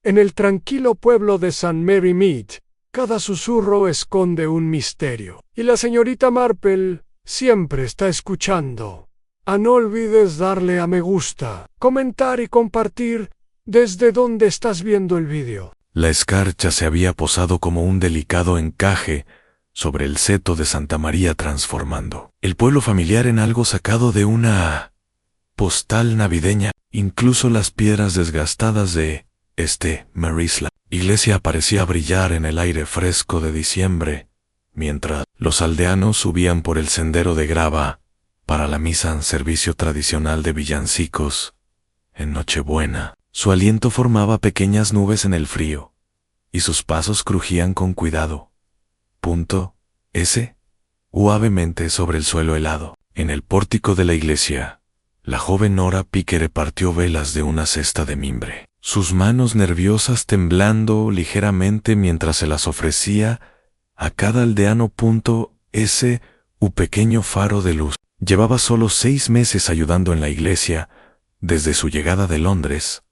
En el tranquilo pueblo de St. Mary Mead, cada susurro esconde un misterio. Y la señorita Marple siempre está escuchando. No olvides darle a me gusta, comentar y compartir desde donde estás viendo el vídeo. La escarcha se había posado como un delicado encaje sobre el seto de Santa María, transformando el pueblo familiar en algo sacado de una postal navideña. Incluso las piedras desgastadas de Marisla iglesia parecía brillar en el aire fresco de diciembre, mientras los aldeanos subían por el sendero de grava para la misa en servicio tradicional de villancicos. En Nochebuena, su aliento formaba pequeñas nubes en el frío, y sus pasos crujían con cuidado. Suavemente sobre el suelo helado. En el pórtico de la iglesia, la joven Nora Piquere partió velas de una cesta de mimbre, sus manos nerviosas temblando ligeramente mientras se las ofrecía a cada aldeano. Pequeño faro de luz. Llevaba solo 6 meses ayudando en la iglesia desde su llegada de Londres,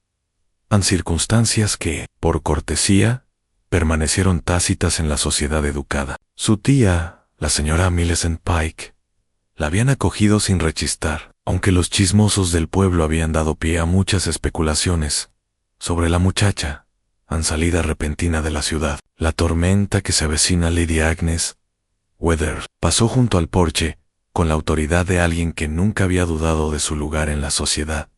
en circunstancias que, por cortesía, permanecieron tácitas en la sociedad educada. Su tía, la señora Millicent Pike, la habían acogido sin rechistar, aunque los chismosos del pueblo habían dado pie a muchas especulaciones sobre la muchacha, en salida repentina de la ciudad. La tormenta que se avecina Lady Agnes Weather pasó junto al porche con la autoridad de alguien que nunca había dudado de su lugar en la sociedad.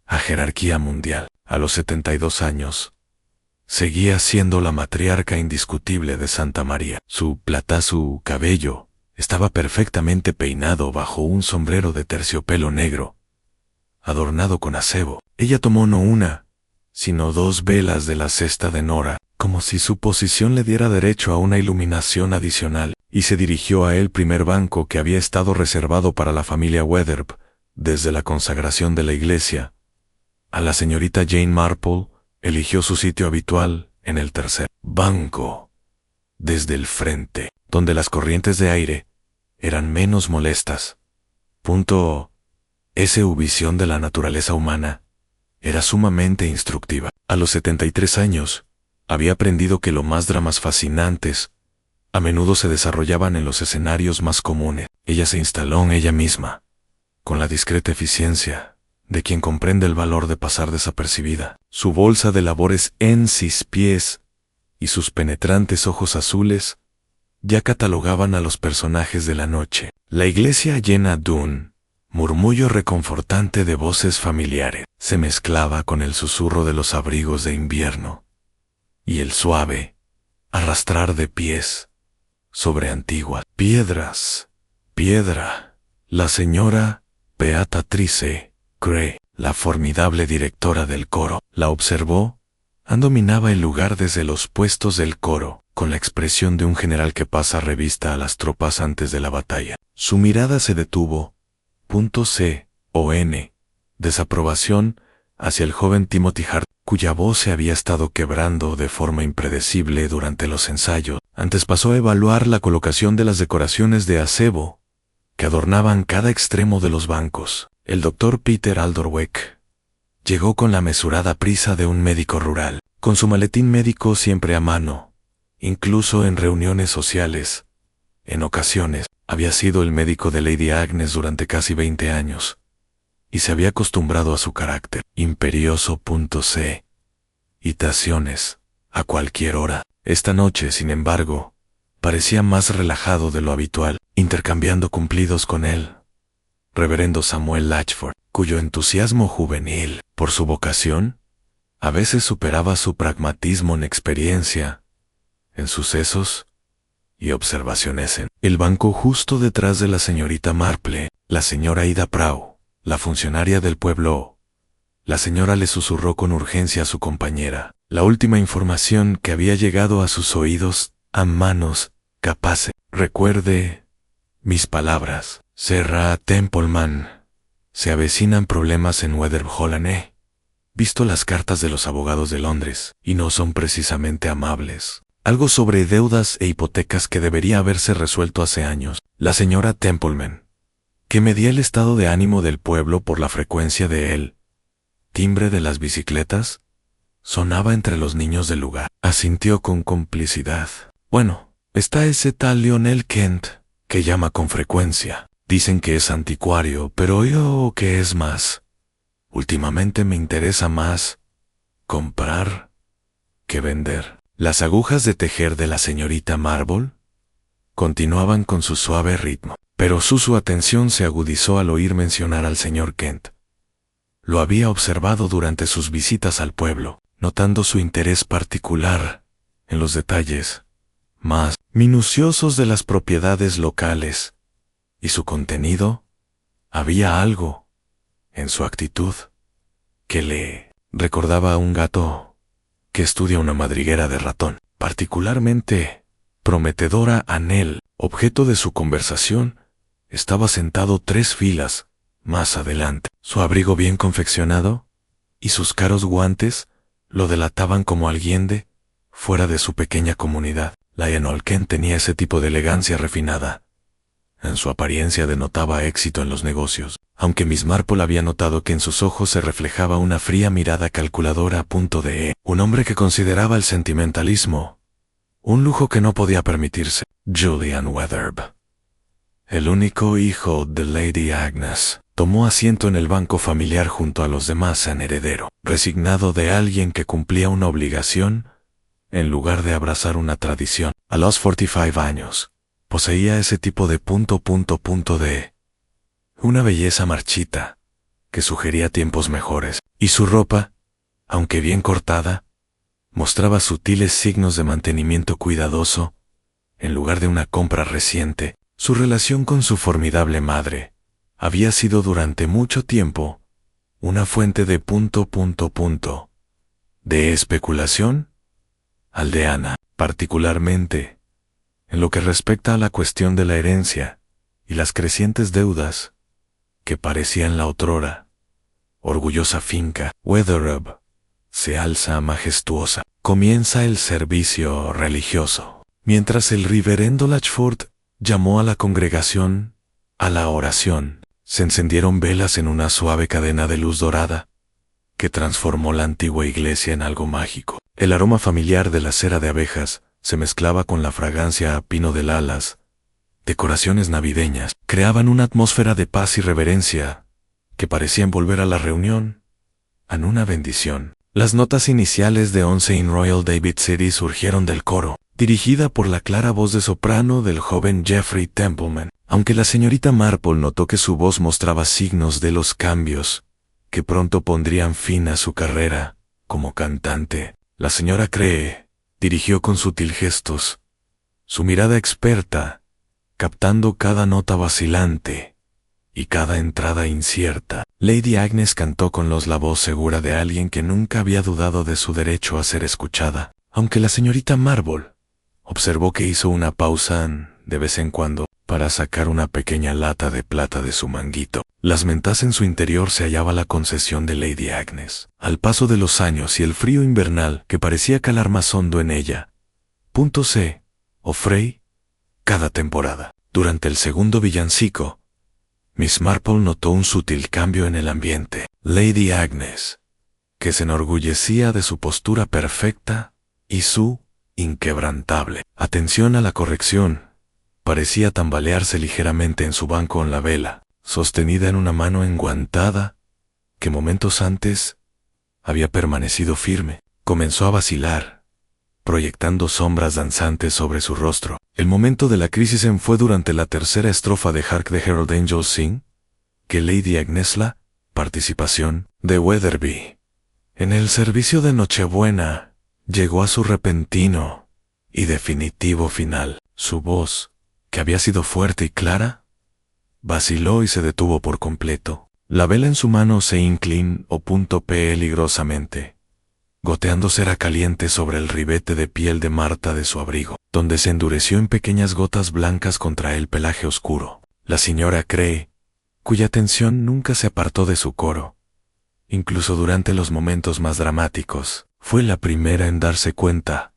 A jerarquía mundial. A los 72 años, seguía siendo la matriarca indiscutible de Santa María. Su cabello estaba perfectamente peinado bajo un sombrero de terciopelo negro, adornado con acebo. Ella tomó no una, sino 2 velas de la cesta de Nora, como si su posición le diera derecho a una iluminación adicional, y se dirigió a el primer banco que había estado reservado para la familia Weatherp desde la consagración de la iglesia. A la señorita Jane Marple eligió su sitio habitual en el tercer banco, desde el frente, donde las corrientes de aire eran menos molestas. Su visión de la naturaleza humana era sumamente instructiva. A los 73 años, había aprendido que los más dramas fascinantes a menudo se desarrollaban en los escenarios más comunes. Ella se instaló en ella misma, con la discreta eficiencia de quien comprende el valor de pasar desapercibida. Su bolsa de labores en sus pies y sus penetrantes ojos azules ya catalogaban a los personajes de la noche. La iglesia llena de un murmullo reconfortante de voces familiares se mezclaba con el susurro de los abrigos de invierno y el suave arrastrar de pies sobre antiguas piedras. La señora Beatrice Gray, la formidable directora del coro, la observó. Dominaba el lugar desde los puestos del coro, con la expresión de un general que pasa revista a las tropas antes de la batalla. Su mirada se detuvo, desaprobación, hacia el joven Timothy Hart, cuya voz se había estado quebrando de forma impredecible durante los ensayos. Antes pasó a evaluar la colocación de las decoraciones de acebo que adornaban cada extremo de los bancos. El doctor Peter Aldorweck llegó con la mesurada prisa de un médico rural, con su maletín médico siempre a mano, incluso en reuniones sociales. En ocasiones, había sido el médico de Lady Agnes durante casi 20 años, y se había acostumbrado a su carácter imperioso. Citaciones, a cualquier hora. Esta noche, sin embargo, parecía más relajado de lo habitual, intercambiando cumplidos con él. Reverendo Samuel Latchford, cuyo entusiasmo juvenil por su vocación a veces superaba su pragmatismo en experiencia, en sucesos y observaciones. En el banco justo detrás de la señorita Marple, la señora Ida Prow, la funcionaria del pueblo. La señora le susurró con urgencia a su compañera la última información que había llegado a sus oídos a manos capaces. Recuerde mis palabras, Sra. Templeman. Se avecinan problemas en Weatherhall. He visto las cartas de los abogados de Londres, y no son precisamente amables. Algo sobre deudas e hipotecas que debería haberse resuelto hace años. La señora Templeman, que medía el estado de ánimo del pueblo por la frecuencia de él timbre de las bicicletas, sonaba entre los niños del lugar. Asintió con complicidad. Bueno, está ese tal Lionel Kent, que llama con frecuencia. Dicen que es anticuario, pero yo que es más. Últimamente me interesa más comprar que vender. Las agujas de tejer de la señorita Marble continuaban con su suave ritmo, pero su atención se agudizó al oír mencionar al señor Kent. Lo había observado durante sus visitas al pueblo, notando su interés particular en los detalles más minuciosos de las propiedades locales y su contenido. Había algo en su actitud que le recordaba a un gato que estudia una madriguera de ratón, particularmente prometedora. Anel, objeto de su conversación, estaba sentado 3 filas más adelante. Su abrigo bien confeccionado y sus caros guantes lo delataban como alguien de fuera de su pequeña comunidad. Lionel Kent tenía ese tipo de elegancia refinada. En su apariencia denotaba éxito en los negocios, aunque Miss Marple había notado que en sus ojos se reflejaba una fría mirada calculadora. Un hombre que consideraba el sentimentalismo un lujo que no podía permitirse. Julian Weatherby, el único hijo de Lady Agnes, tomó asiento en el banco familiar junto a los demás en heredero, resignado de alguien que cumplía una obligación en lugar de abrazar una tradición. A los 45 años, poseía ese tipo de de una belleza marchita que sugería tiempos mejores, y su ropa, aunque bien cortada, mostraba sutiles signos de mantenimiento cuidadoso en lugar de una compra reciente. Su relación con su formidable madre había sido durante mucho tiempo una fuente de de especulación aldeana, particularmente en lo que respecta a la cuestión de la herencia y las crecientes deudas que parecían la otrora orgullosa finca. Weatherby se alza majestuosa. Comienza el servicio religioso. Mientras el reverendo Latchford llamó a la congregación a la oración, se encendieron velas en una suave cadena de luz dorada que transformó la antigua iglesia en algo mágico. El aroma familiar de la cera de abejas se mezclaba con la fragancia a pino de alas. Decoraciones navideñas creaban una atmósfera de paz y reverencia que parecía envolver a la reunión en una bendición. Las notas iniciales de 11 in Royal David City surgieron del coro, dirigida por la clara voz de soprano del joven Jeffrey Templeman. Aunque la señorita Marple notó que su voz mostraba signos de los cambios que pronto pondrían fin a su carrera como cantante, la señora Cree dirigió con sutil gestos su mirada experta, captando cada nota vacilante y cada entrada incierta. Lady Agnes cantó con la voz segura de alguien que nunca había dudado de su derecho a ser escuchada, aunque la señorita Marble observó que hizo una pausa de vez en cuando para sacar una pequeña lata de plata de su manguito. Las mentas en su interior se hallaba la concesión de Lady Agnes. Al paso de los años y el frío invernal que parecía calar más hondo en ella, Frey, cada temporada. Durante el segundo villancico, Miss Marple notó un sutil cambio en el ambiente. Lady Agnes, que se enorgullecía de su postura perfecta y su inquebrantable atención a la corrección, parecía tambalearse ligeramente en su banco con la vela, sostenida en una mano enguantada, que momentos antes había permanecido firme. Comenzó a vacilar, proyectando sombras danzantes sobre su rostro. El momento de la crisis fue durante la tercera estrofa de Hark the Herald Angels Sing, que Lady Agnes, la participación de Weatherby en el servicio de Nochebuena, llegó a su repentino y definitivo final. Su voz, que había sido fuerte y clara, vaciló y se detuvo por completo. La vela en su mano se inclinó peligrosamente, goteando cera caliente sobre el ribete de piel de Marta de su abrigo, donde se endureció en pequeñas gotas blancas contra el pelaje oscuro. La señora Cree, cuya atención nunca se apartó de su coro, incluso durante los momentos más dramáticos, fue la primera en darse cuenta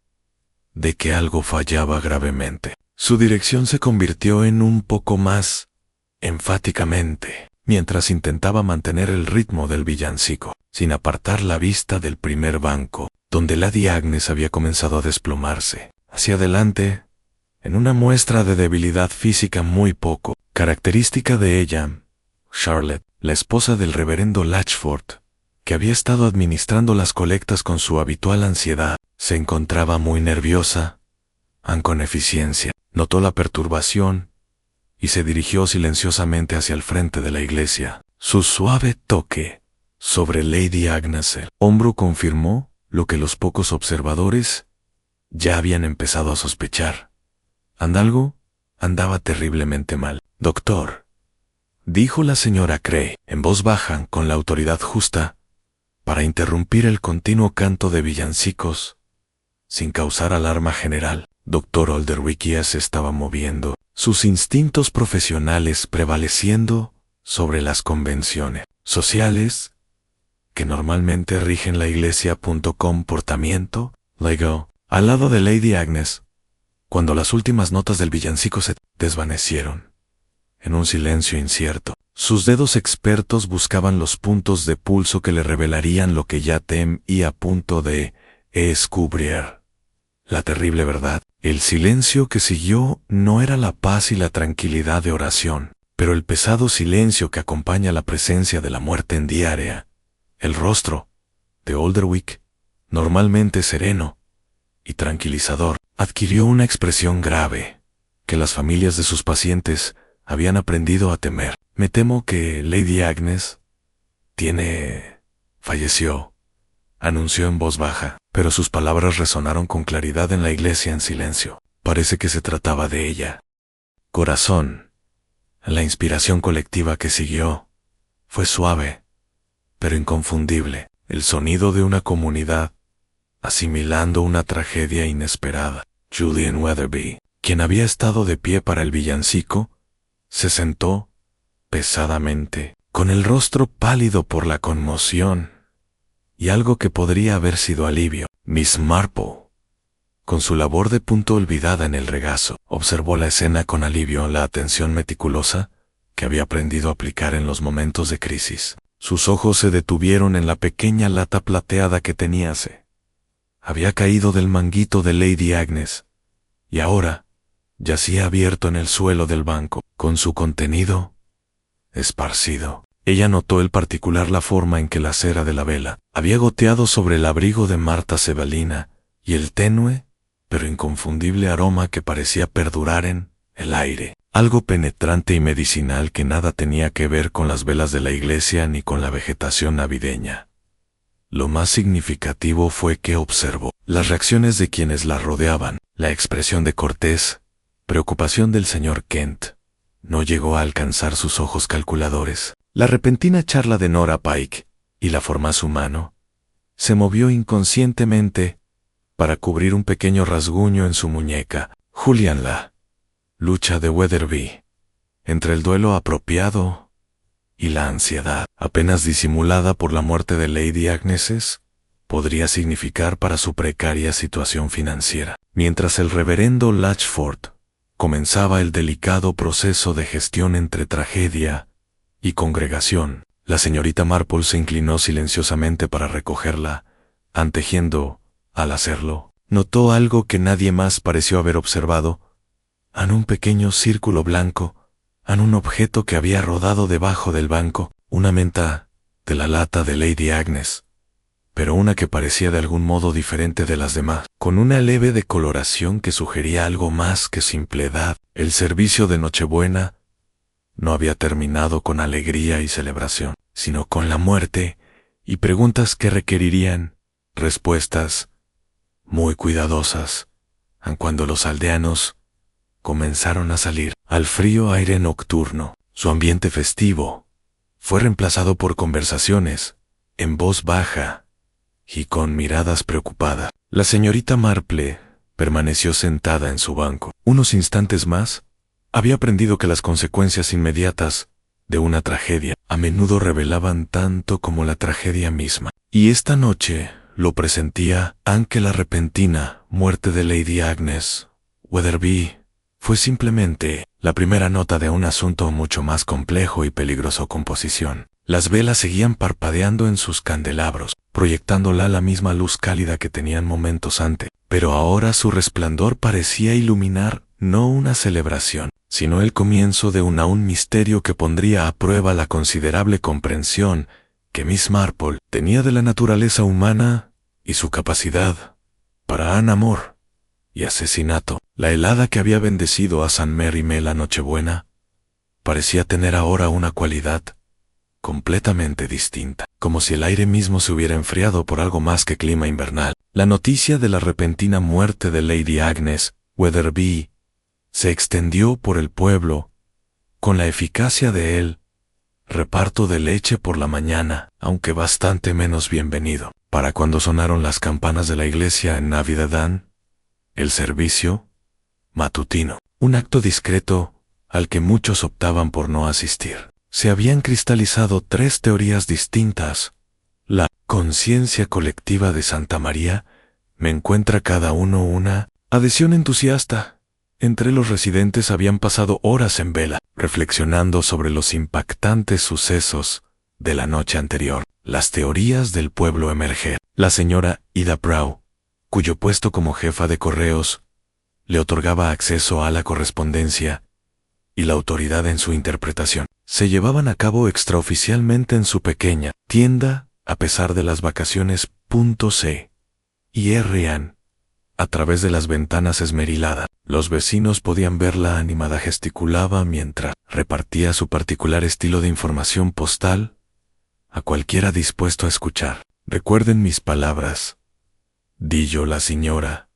de que algo fallaba gravemente. Su dirección se convirtió en un poco más enfáticamente, mientras intentaba mantener el ritmo del villancico, sin apartar la vista del primer banco. donde Lady Agnes había comenzado a desplomarse hacia adelante, en una muestra de debilidad física muy poco característica de ella. Charlotte, la esposa del reverendo Latchford, que había estado administrando las colectas con su habitual ansiedad, se encontraba muy nerviosa, con eficiencia. Notó la perturbación y se dirigió silenciosamente hacia el frente de la iglesia. Su suave toque sobre Lady Agnes el hombro confirmó lo que los pocos observadores ya habían empezado a sospechar. Algo andaba terriblemente mal. «Doctor», dijo la señora Cray, en voz baja, con la autoridad justa, para interrumpir el continuo canto de villancicos, sin causar alarma general. Dr. Alderwick ya se estaba moviendo, sus instintos profesionales prevaleciendo sobre las convenciones sociales que normalmente rigen la iglesia. Comportamiento, Lego, al lado de Lady Agnes, cuando las últimas notas del villancico se desvanecieron. En un silencio incierto, sus dedos expertos buscaban los puntos de pulso que le revelarían lo que ya temía a punto de descubrir. La terrible verdad. El silencio que siguió no era la paz y la tranquilidad de oración, pero el pesado silencio que acompaña la presencia de la muerte en diaria. El rostro de Alderwick, normalmente sereno y tranquilizador, adquirió una expresión grave, que las familias de sus pacientes habían aprendido a temer. «Me temo que Lady Agnes falleció», anunció en voz baja, pero sus palabras resonaron con claridad en la iglesia en silencio. Parece que se trataba de ella. Corazón. La inspiración colectiva que siguió fue suave, pero inconfundible, el sonido de una comunidad asimilando una tragedia inesperada. Julian Weatherby, quien había estado de pie para el villancico, se sentó pesadamente, con el rostro pálido por la conmoción y algo que podría haber sido alivio. Miss Marple, con su labor de punto olvidada en el regazo, observó la escena con alivio, la atención meticulosa que había aprendido a aplicar en los momentos de crisis. Sus ojos se detuvieron en la pequeña lata plateada que tenía. Había caído del manguito de Lady Agnes, y ahora yacía abierto en el suelo del banco, con su contenido esparcido. Ella notó en particular la forma en que la cera de la vela había goteado sobre el abrigo de Marta Sebalina y el tenue, pero inconfundible aroma que parecía perdurar en el aire. Algo penetrante y medicinal que nada tenía que ver con las velas de la iglesia ni con la vegetación navideña. Lo más significativo fue que observó las reacciones de quienes la rodeaban, la expresión de cortés preocupación del señor Kent. No llegó a alcanzar sus ojos calculadores. La repentina charla de Nora Pike y la forma su mano se movió inconscientemente para cubrir un pequeño rasguño en su muñeca. Julian, la lucha de Weatherby entre el duelo apropiado y la ansiedad, apenas disimulada por la muerte de Lady Agnes, podría significar para su precaria situación financiera. Mientras el reverendo Latchford comenzaba el delicado proceso de gestión entre tragedia y congregación, la señorita Marple se inclinó silenciosamente para recogerla, antejiendo, al hacerlo, notó algo que nadie más pareció haber observado, en un pequeño círculo blanco, en un objeto que había rodado debajo del banco, una menta de la lata de Lady Agnes, pero una que parecía de algún modo diferente de las demás, con una leve decoloración que sugería algo más que simpledad. El servicio de Nochebuena no había terminado con alegría y celebración, sino con la muerte y preguntas que requerirían respuestas muy cuidadosas, aun cuando los aldeanos comenzaron a salir al frío aire nocturno. Su ambiente festivo fue reemplazado por conversaciones en voz baja y con miradas preocupadas. La señorita Marple permaneció sentada en su banco. Unos instantes más, había aprendido que las consecuencias inmediatas de una tragedia a menudo revelaban tanto como la tragedia misma. Y esta noche lo presentía, aunque la repentina muerte de Lady Agnes Weatherby fue simplemente la primera nota de un asunto mucho más complejo y peligroso composición. Las velas seguían parpadeando en sus candelabros, proyectándola la misma luz cálida que tenían momentos antes, pero ahora su resplandor parecía iluminar no una celebración, sino el comienzo de un misterio que pondría a prueba la considerable comprensión que Miss Marple tenía de la naturaleza humana y su capacidad para amor y asesinato. La helada que había bendecido a St. Mary Me la Nochebuena parecía tener ahora una cualidad completamente distinta, como si el aire mismo se hubiera enfriado por algo más que clima invernal. La noticia de la repentina muerte de Lady Agnes Weatherby se extendió por el pueblo con la eficacia de él reparto de leche por la mañana, aunque bastante menos bienvenido. Para cuando sonaron las campanas de la iglesia en Navidad, el servicio matutino, un acto discreto al que muchos optaban por no asistir. Se habían cristalizado 3 teorías distintas. La conciencia colectiva de Santa María me encuentra cada uno una adhesión entusiasta. Entre los residentes habían pasado horas en vela, reflexionando sobre los impactantes sucesos de la noche anterior. Las teorías del pueblo emerger. La señora Ida Brown, cuyo puesto como jefa de correos le otorgaba acceso a la correspondencia y la autoridad en su interpretación, se llevaban a cabo extraoficialmente en su pequeña tienda a pesar de las vacaciones. C. Y Rian, a través de las ventanas esmeriladas, los vecinos podían verla animada, gesticulaba mientras repartía su particular estilo de información postal a cualquiera dispuesto a escuchar. Recuerden mis palabras, dijo la señora.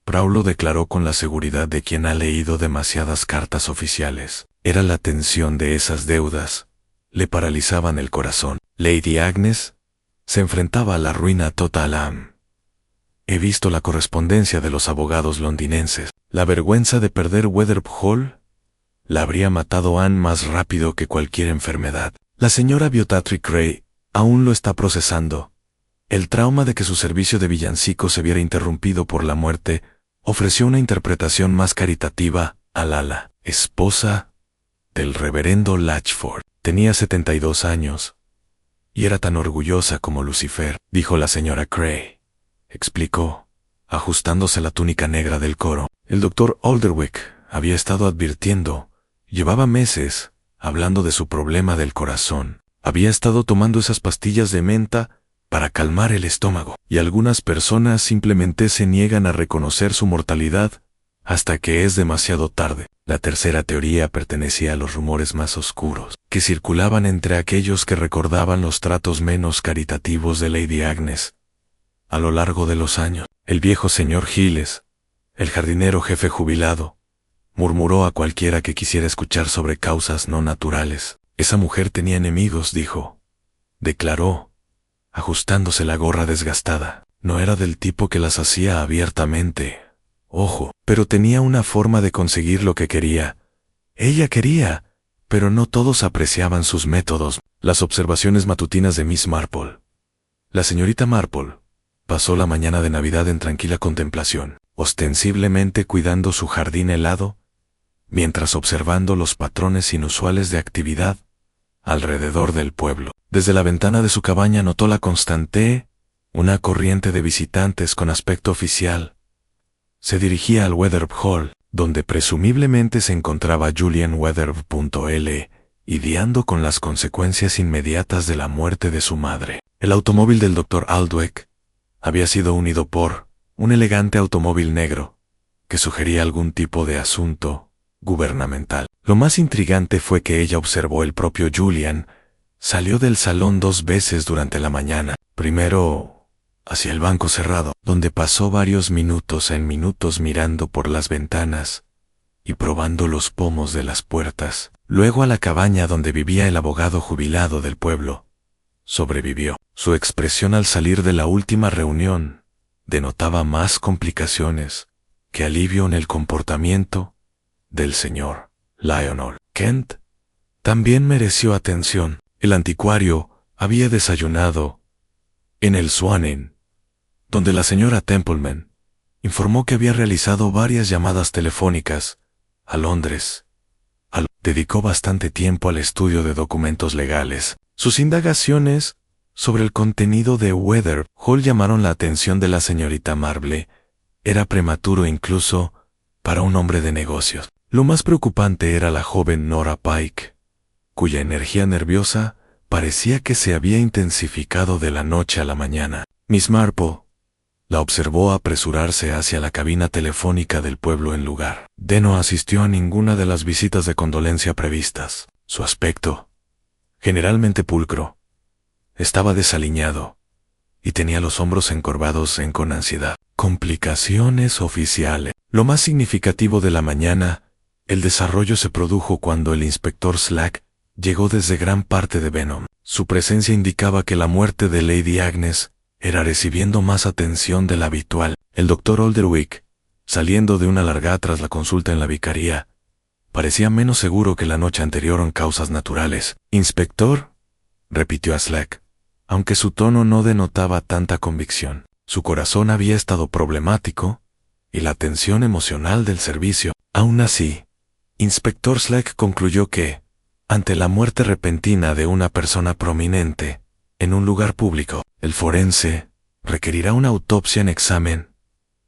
Brown lo declaró con la seguridad de quien ha leído demasiadas cartas oficiales. Era la tensión de esas deudas. Le paralizaban el corazón. Lady Agnes se enfrentaba a la ruina total. He visto la correspondencia de los abogados londinenses. La vergüenza de perder Weatherby Hall la habría matado Anne más rápido que cualquier enfermedad. La señora Biotatry Cray aún lo está procesando. El trauma de que su servicio de villancico se viera interrumpido por la muerte ofreció una interpretación más caritativa a la esposa del reverendo Latchford. Tenía 72 años y era tan orgullosa como Lucifer, dijo la señora Cray. Explicó, ajustándose la túnica negra del coro. El doctor Alderwick había estado advirtiendo, llevaba meses hablando de su problema del corazón. Había estado tomando esas pastillas de menta para calmar el estómago, y algunas personas simplemente se niegan a reconocer su mortalidad hasta que es demasiado tarde. La tercera teoría pertenecía a los rumores más oscuros, que circulaban entre aquellos que recordaban los tratos menos caritativos de Lady Agnes a lo largo de los años. El viejo señor Giles, el jardinero jefe jubilado, murmuró a cualquiera que quisiera escuchar sobre causas no naturales. Esa mujer tenía enemigos, dijo. Declaró, ajustándose la gorra desgastada. No era del tipo que las hacía abiertamente. Ojo, pero tenía una forma de conseguir lo que quería. Ella quería, pero no todos apreciaban sus métodos. Las observaciones matutinas de Miss Marple. La señorita Marple pasó la mañana de Navidad en tranquila contemplación, ostensiblemente cuidando su jardín helado, mientras observando los patrones inusuales de actividad alrededor del pueblo. Desde la ventana de su cabaña notó la constante, una corriente de visitantes con aspecto oficial. Se dirigía al Weatherby Hall, donde presumiblemente se encontraba Julian Weatherby, lidiando con las consecuencias inmediatas de la muerte de su madre. El automóvil del Dr. Aldwick había sido unido por un elegante automóvil negro, que sugería algún tipo de asunto gubernamental. Lo más intrigante fue que ella observó el propio Julian. Salió del salón 2 veces durante la mañana. Primero hacia el banco cerrado, donde pasó varios minutos mirando por las ventanas y probando los pomos de las puertas. Luego a la cabaña donde vivía el abogado jubilado del pueblo. Sobrevivió. Su expresión al salir de la última reunión denotaba más complicaciones que alivio en el comportamiento del señor Lionel Kent. También mereció atención. El anticuario había desayunado en el Swan Inn, donde la señora Templeman informó que había realizado varias llamadas telefónicas a Londres. Dedicó bastante tiempo al estudio de documentos legales. Sus indagaciones sobre el contenido de Weather Hall llamaron la atención de la señorita Marple. Era prematuro incluso para un hombre de negocios. Lo más preocupante era la joven Nora Pike, cuya energía nerviosa parecía que se había intensificado de la noche a la mañana. Miss Marple la observó apresurarse hacia la cabina telefónica del pueblo en lugar. D no asistió a ninguna de las visitas de condolencia previstas. Su aspecto, generalmente pulcro, estaba desaliñado y tenía los hombros encorvados con ansiedad. Complicaciones oficiales. Lo más significativo de la mañana, el desarrollo se produjo cuando el inspector Slack llegó desde gran parte de Venom. Su presencia indicaba que la muerte de Lady Agnes era recibiendo más atención de la habitual. El doctor Alderwick, saliendo de una larga tras la consulta en la vicaría, parecía menos seguro que la noche anterior en causas naturales. «Inspector», repitió a Slack, aunque su tono no denotaba tanta convicción. Su corazón había estado problemático y la tensión emocional del servicio. Aún así, Inspector Slack concluyó que, ante la muerte repentina de una persona prominente en un lugar público, el forense requerirá una autopsia en examen.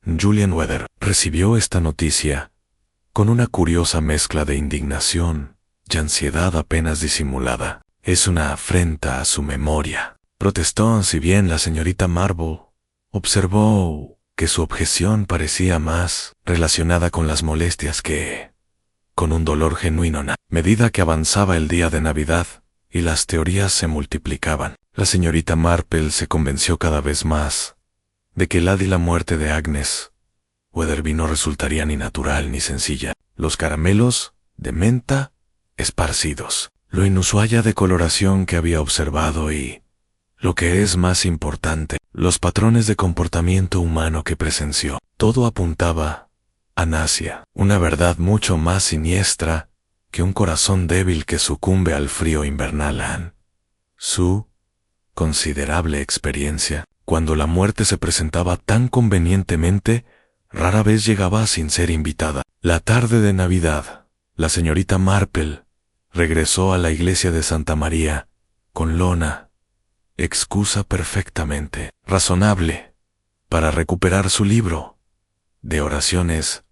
Julian Weather recibió esta noticia con una curiosa mezcla de indignación y ansiedad apenas disimulada. «Es una afrenta a su memoria», protestó, si bien la señorita Marple observó que su objeción parecía más relacionada con las molestias que con un dolor genuino. A medida que avanzaba el día de Navidad y las teorías se multiplicaban, la señorita Marple se convenció cada vez más de que la muerte de Agnes Weatherby no resultaría ni natural ni sencilla. Los caramelos de menta esparcidos, lo inusual de coloración que había observado y, lo que es más importante, los patrones de comportamiento humano que presenció. Todo apuntaba a Nasia, una verdad mucho más siniestra que un corazón débil que sucumbe al frío invernal. Su considerable experiencia, cuando la muerte se presentaba tan convenientemente, rara vez llegaba sin ser invitada. La tarde de Navidad, la señorita Marple regresó a la iglesia de Santa María con lona, excusa perfectamente razonable para recuperar su libro de oraciones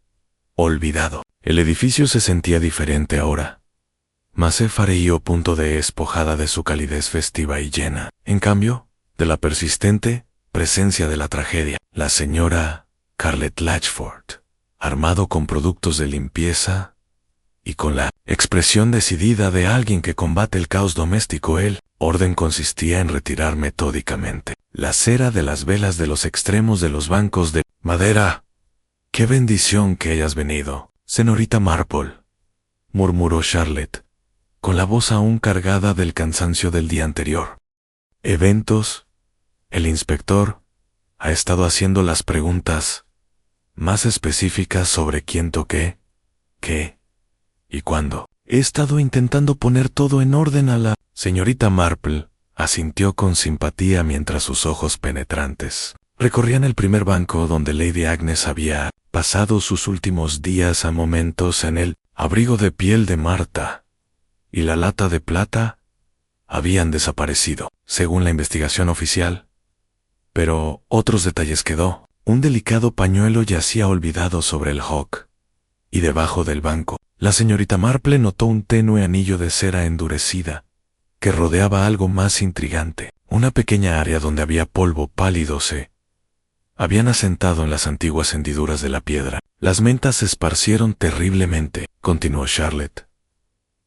olvidado. El edificio se sentía diferente ahora. Más fareío punto de despojada de su calidez festiva y llena, en cambio, de la persistente presencia de la tragedia. La señora Scarlett Latchford, armado con productos de limpieza y con la expresión decidida de alguien que combate el caos doméstico, el orden consistía en retirar metódicamente la cera de las velas de los extremos de los bancos de madera. «Qué bendición que hayas venido, señorita Marple», murmuró Charlotte, con la voz aún cargada del cansancio del día anterior. «Eventos. El inspector ha estado haciendo las preguntas más específicas sobre quién toqué, qué y cuándo. He estado intentando poner todo en orden a la...» Señorita Marple asintió con simpatía mientras sus ojos penetrantes recorrían el primer banco donde Lady Agnes había pasado sus últimos días. A momentos en el abrigo de piel de Marta y la lata de plata habían desaparecido, según la investigación oficial. Pero otros detalles quedó. Un delicado pañuelo yacía olvidado sobre el hock, y debajo del banco, la señorita Marple notó un tenue anillo de cera endurecida que rodeaba algo más intrigante. Una pequeña área donde había polvo pálido se habían asentado en las antiguas hendiduras de la piedra. «Las mentas se esparcieron terriblemente», continuó Charlotte,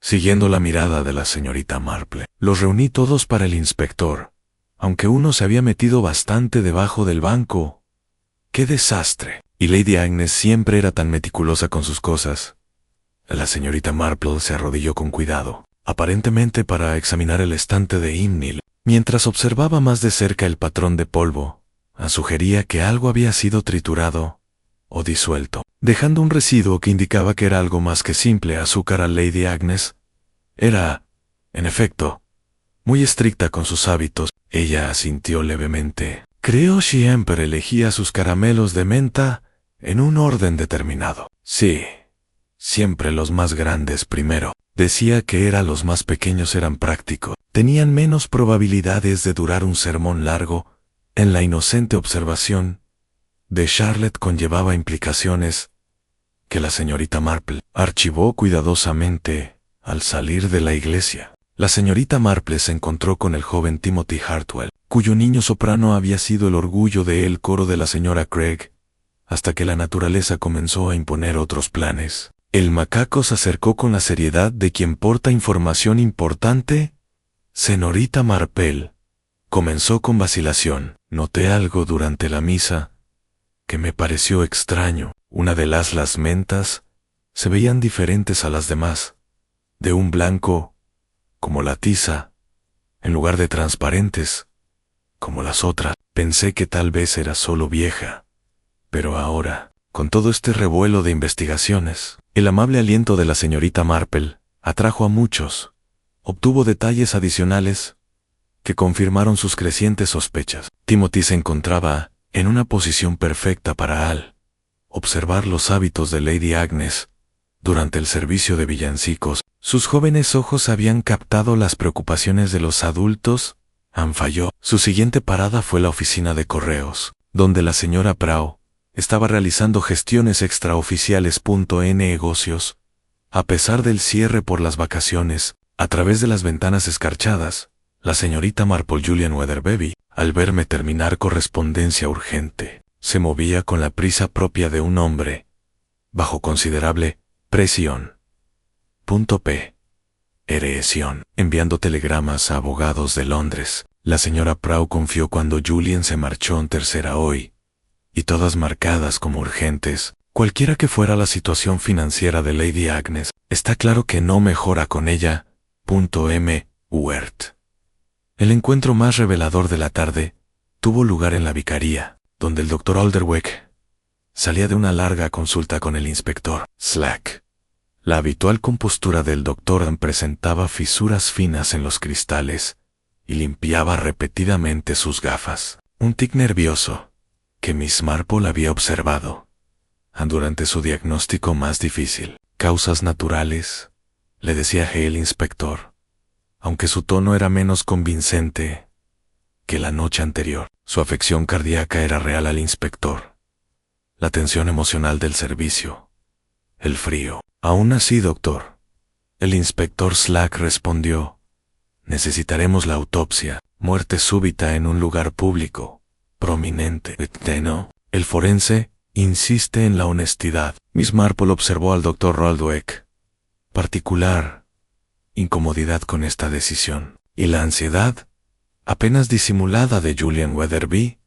siguiendo la mirada de la señorita Marple. «Los reuní todos para el inspector, aunque uno se había metido bastante debajo del banco. ¡Qué desastre!» Y Lady Agnes siempre era tan meticulosa con sus cosas. La señorita Marple se arrodilló con cuidado, aparentemente para examinar el estante de himnil. Mientras observaba más de cerca el patrón de polvo, sugería que algo había sido triturado o disuelto, dejando un residuo que indicaba que era algo más que simple azúcar. A Lady Agnes era, en efecto, muy estricta con sus hábitos. Ella asintió levemente. «Creo siempre elegía sus caramelos de menta en un orden determinado». «Sí, siempre los más grandes primero». Decía que los más pequeños eran prácticos, tenían menos probabilidades de durar un sermón largo. En la inocente observación de Charlotte conllevaba implicaciones que la señorita Marple archivó cuidadosamente al salir de la iglesia. La señorita Marple se encontró con el joven Timothy Hartwell, cuyo niño soprano había sido el orgullo del coro de la señora Craig, hasta que la naturaleza comenzó a imponer otros planes. El macaco se acercó con la seriedad de quien porta información importante. Señorita Marple, comenzó con vacilación. Noté algo durante la misa que me pareció extraño. Una de las mentas se veían diferentes a las demás, de un blanco, como la tiza, en lugar de transparentes, como las otras. Pensé que tal vez era solo vieja, pero ahora, con todo este revuelo de investigaciones, el amable aliento de la señorita Marple atrajo a muchos. Obtuvo detalles adicionales que confirmaron sus crecientes sospechas. Timothy se encontraba en una posición perfecta para observar los hábitos de Lady Agnes durante el servicio de villancicos. Sus jóvenes ojos habían captado las preocupaciones de los adultos. Falló. Su siguiente parada fue la oficina de correos, donde la señora Prau estaba realizando gestiones extraoficiales. En negocios. A pesar del cierre por las vacaciones, a través de las ventanas escarchadas, la señorita Marple Julian Weatherby, al verme terminar correspondencia urgente, se movía con la prisa propia de un hombre, bajo considerable presión. Erección. Enviando telegramas a abogados de Londres, la señora Prau confió cuando Julian se marchó en tercera hoy, y todas marcadas como urgentes. Cualquiera que fuera la situación financiera de Lady Agnes, está claro que no mejora con ella. Wirt. El encuentro más revelador de la tarde tuvo lugar en la vicaría, donde el Dr. Alderweck salía de una larga consulta con el inspector Slack. La habitual compostura del doctor presentaba fisuras finas en los cristales y limpiaba repetidamente sus gafas. Un tic nervioso que Miss Marple había observado durante su diagnóstico más difícil. Causas naturales, le decía el inspector, aunque su tono era menos convincente que la noche anterior. Su afección cardíaca era real al inspector. La tensión emocional del servicio. El frío. Aún así, doctor. El inspector Slack respondió. Necesitaremos la autopsia. Muerte súbita en un lugar público. Prominente. ¿No? El forense insiste en la honestidad. Miss Marple observó al doctor Alderweck. Particular incomodidad con esta decisión. Y la ansiedad, apenas disimulada, de Julian Weatherby,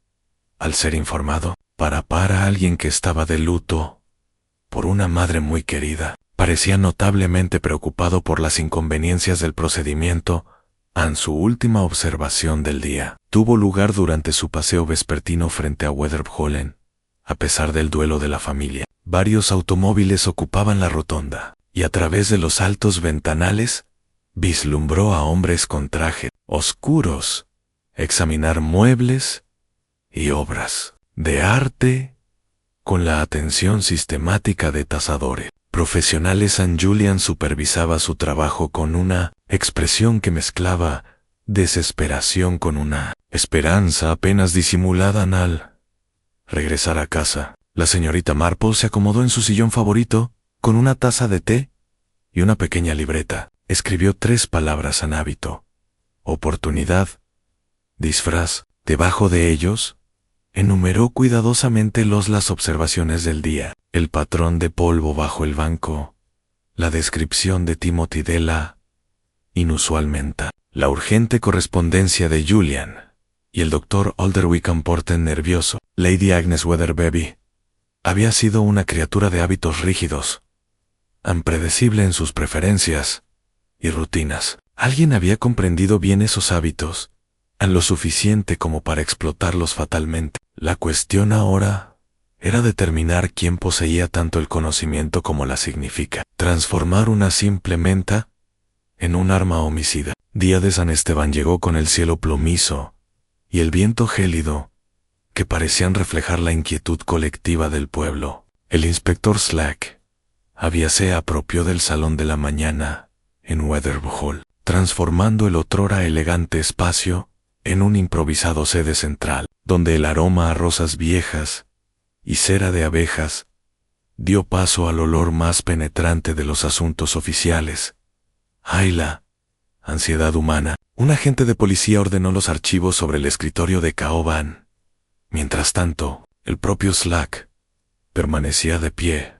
al ser informado, para alguien que estaba de luto por una madre muy querida, parecía notablemente preocupado por las inconveniencias del procedimiento. Su última observación del día tuvo lugar durante su paseo vespertino frente a Weatherhallen. A pesar del duelo de la familia, varios automóviles ocupaban la rotonda, y a través de los altos ventanales vislumbró a hombres con trajes oscuros examinar muebles y obras de arte con la atención sistemática de tasadores profesionales. Julian supervisaba su trabajo con una expresión que mezclaba desesperación con una esperanza apenas disimulada. Al regresar a casa, la señorita Marple se acomodó en su sillón favorito, con una taza de té y una pequeña libreta. Escribió 3 palabras en hábito: oportunidad, disfraz. Debajo de ellos, enumeró cuidadosamente las observaciones del día: el patrón de polvo bajo el banco, la descripción de Timothy de la inusualmente, la urgente correspondencia de Julian, y el doctor Alderweck Porten nervioso. Lady Agnes Weatherby había sido una criatura de hábitos rígidos, impredecible en sus preferencias y rutinas. Alguien había comprendido bien esos hábitos, lo suficiente como para explotarlos fatalmente. La cuestión ahora era determinar quién poseía tanto el conocimiento como la significa. Transformar una simple menta en un arma homicida. Día de San Esteban llegó con el cielo plomizo y el viento gélido, que parecían reflejar la inquietud colectiva del pueblo. El inspector Slack se apropió del salón de la mañana en Weatherby Hall, transformando el otrora elegante espacio en un improvisado sede central, donde el aroma a rosas viejas y cera de abejas dio paso al olor más penetrante de los asuntos oficiales. ¡Ay, la ansiedad humana! Un agente de policía ordenó los archivos sobre el escritorio de Caoban. Mientras tanto, el propio Slack permanecía de pie,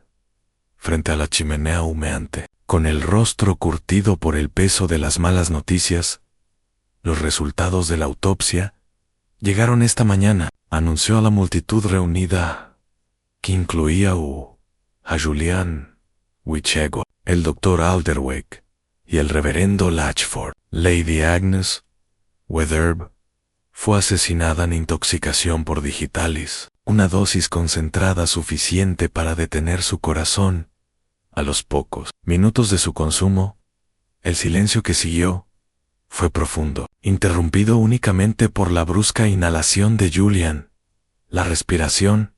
frente a la chimenea humeante, con el rostro curtido por el peso de las malas noticias. Los resultados de la autopsia llegaron esta mañana, anunció a la multitud reunida, que incluía a Julian Wichego, el doctor Alderwick y el reverendo Latchford. Lady Agnes Weatherby fue asesinada en intoxicación por digitalis, una dosis concentrada suficiente para detener su corazón. A los pocos minutos de su consumo, el silencio que siguió fue profundo, interrumpido únicamente por la brusca inhalación de Julian. La respiración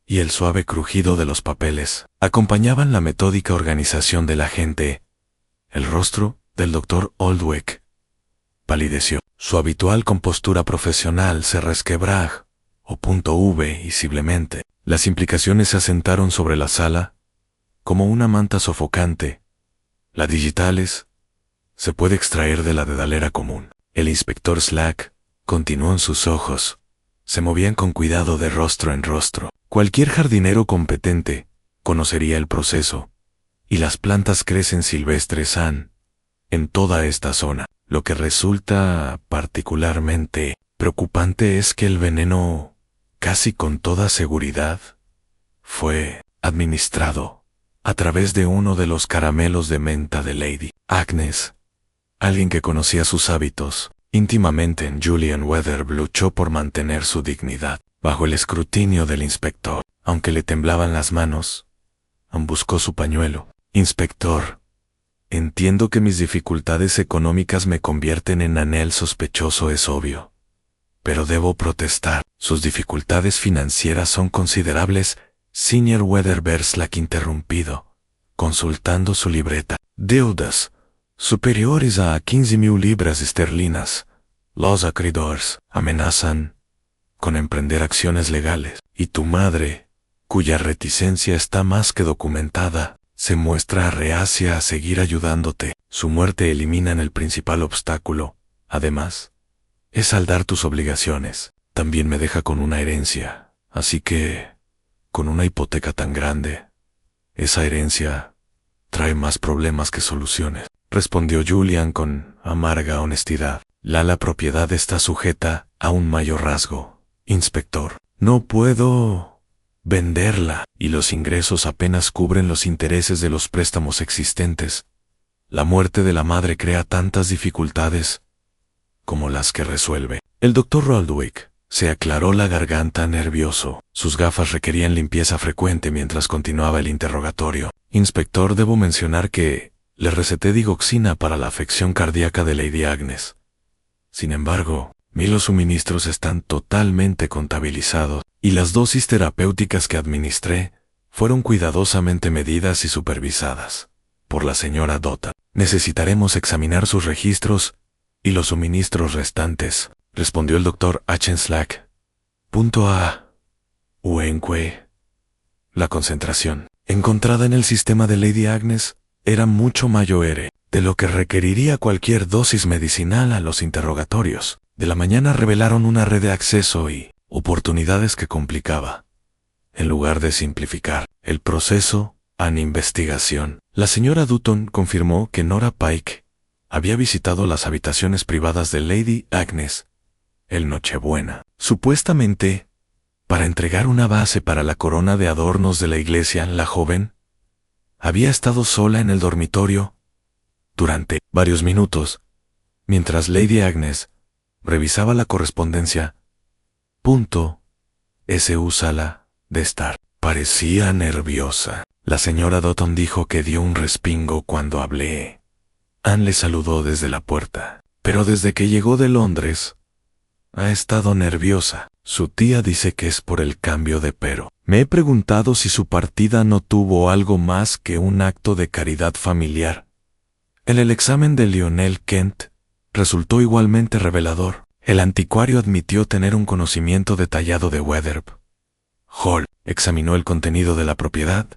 y el suave crujido de los papeles acompañaban la metódica organización de la gente. El rostro del doctor Aldwick palideció. Su habitual compostura profesional se resquebrajó, visiblemente. Las implicaciones se asentaron sobre la sala como una manta sofocante. La digitalis se puede extraer de la dedalera común. El inspector Slack continuó en sus ojos. Se movían con cuidado de rostro en rostro. Cualquier jardinero competente conocería el proceso, y las plantas crecen silvestres en toda esta zona. Lo que resulta particularmente preocupante es que el veneno, casi con toda seguridad, fue administrado a través de uno de los caramelos de menta de Lady Agnes. Alguien que conocía sus hábitos íntimamente en Julian Weatherby luchó por mantener su dignidad. Bajo el escrutinio del inspector, aunque le temblaban las manos, buscó su pañuelo. Inspector, entiendo que mis dificultades económicas me convierten en anel sospechoso, es obvio. Pero debo protestar. Sus dificultades financieras son considerables. Senior Weatherby Slack interrumpido, consultando su libreta. Deudas superiores a 15,000 libras esterlinas. Los acreedores amenazan con emprender acciones legales. Y tu madre, cuya reticencia está más que documentada, se muestra reacia a seguir ayudándote. Su muerte elimina el principal obstáculo. Además, es saldar tus obligaciones. También me deja con una herencia. Así que, con una hipoteca tan grande, esa herencia trae más problemas que soluciones, respondió Julian con amarga honestidad. La propiedad está sujeta a un mayor rasgo. Inspector, no puedo venderla, y los ingresos apenas cubren los intereses de los préstamos existentes. La muerte de la madre crea tantas dificultades como las que resuelve. El doctor Aldwick se aclaró la garganta nervioso. Sus gafas requerían limpieza frecuente mientras continuaba el interrogatorio. Inspector, debo mencionar que le receté digoxina para la afección cardíaca de Lady Agnes. Sin embargo, los suministros están totalmente contabilizados, y las dosis terapéuticas que administré fueron cuidadosamente medidas y supervisadas por la señora Dota. Necesitaremos examinar sus registros y los suministros restantes, respondió el doctor H. Slack. Uenque. La concentración encontrada en el sistema de Lady Agnes era mucho mayor de lo que requeriría cualquier dosis medicinal. A los interrogatorios de la mañana revelaron una red de acceso y oportunidades que complicaba, en lugar de simplificar, el proceso en investigación. La señora Dutton confirmó que Nora Pike había visitado las habitaciones privadas de Lady Agnes el Nochebuena, supuestamente para entregar una base para la corona de adornos de la iglesia. La joven había estado sola en el dormitorio durante varios minutos, mientras Lady Agnes revisaba la correspondencia. Su sala de estar parecía nerviosa. La señora Dutton dijo que dio un respingo cuando hablé. Anne le saludó desde la puerta, pero desde que llegó de Londres ha estado nerviosa. Su tía dice que es por el cambio de pero. Me he preguntado si su partida no tuvo algo más que un acto de caridad familiar. El examen de Lionel Kent resultó igualmente revelador. El anticuario admitió tener un conocimiento detallado de Weatherby Hall, examinó el contenido de la propiedad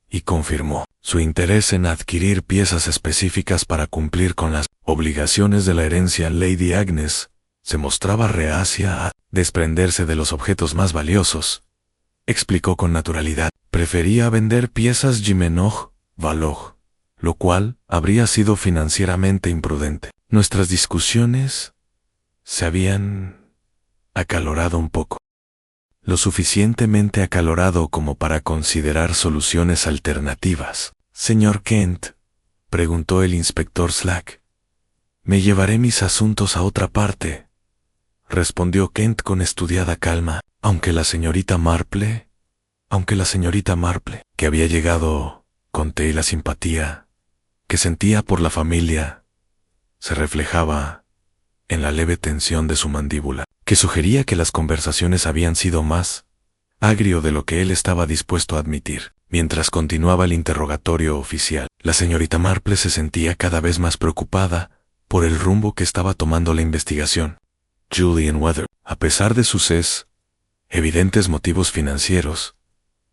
y confirmó su interés en adquirir piezas específicas para cumplir con las obligaciones de la herencia. Lady Agnes se mostraba reacia a desprenderse de los objetos más valiosos. Explicó con naturalidad, prefería vender piezas Gimenoch Valoch, lo cual habría sido financieramente imprudente. Nuestras discusiones se habían acalorado un poco. Lo suficientemente acalorado como para considerar soluciones alternativas. Señor Kent, preguntó el inspector Slack. Me llevaré mis asuntos a otra parte, respondió Kent con estudiada calma, aunque la señorita Marple, que había llegado, conté la simpatía que sentía por la familia, se reflejaba en la leve tensión de su mandíbula, que sugería que las conversaciones habían sido más agrio de lo que él estaba dispuesto a admitir. Mientras continuaba el interrogatorio oficial, la señorita Marple se sentía cada vez más preocupada por el rumbo que estaba tomando la investigación. Julian Weatherby, a pesar de sus evidentes motivos financieros,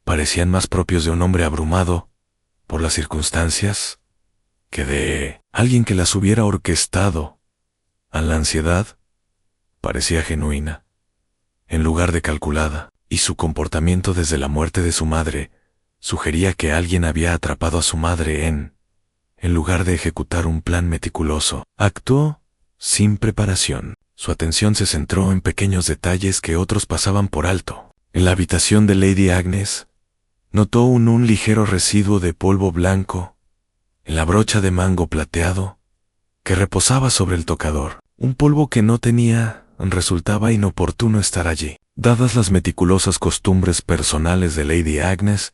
parecían más propios de un hombre abrumado por las circunstancias que de alguien que las hubiera orquestado. La ansiedad parecía genuina, en lugar de calculada, y su comportamiento desde la muerte de su madre sugería que alguien había atrapado a su madre en lugar de ejecutar un plan meticuloso. Actuó sin preparación. Su atención se centró en pequeños detalles que otros pasaban por alto. En la habitación de Lady Agnes, notó un ligero residuo de polvo blanco en la brocha de mango plateado que reposaba sobre el tocador. Un polvo que no tenía, resultaba inoportuno estar allí. Dadas las meticulosas costumbres personales de Lady Agnes,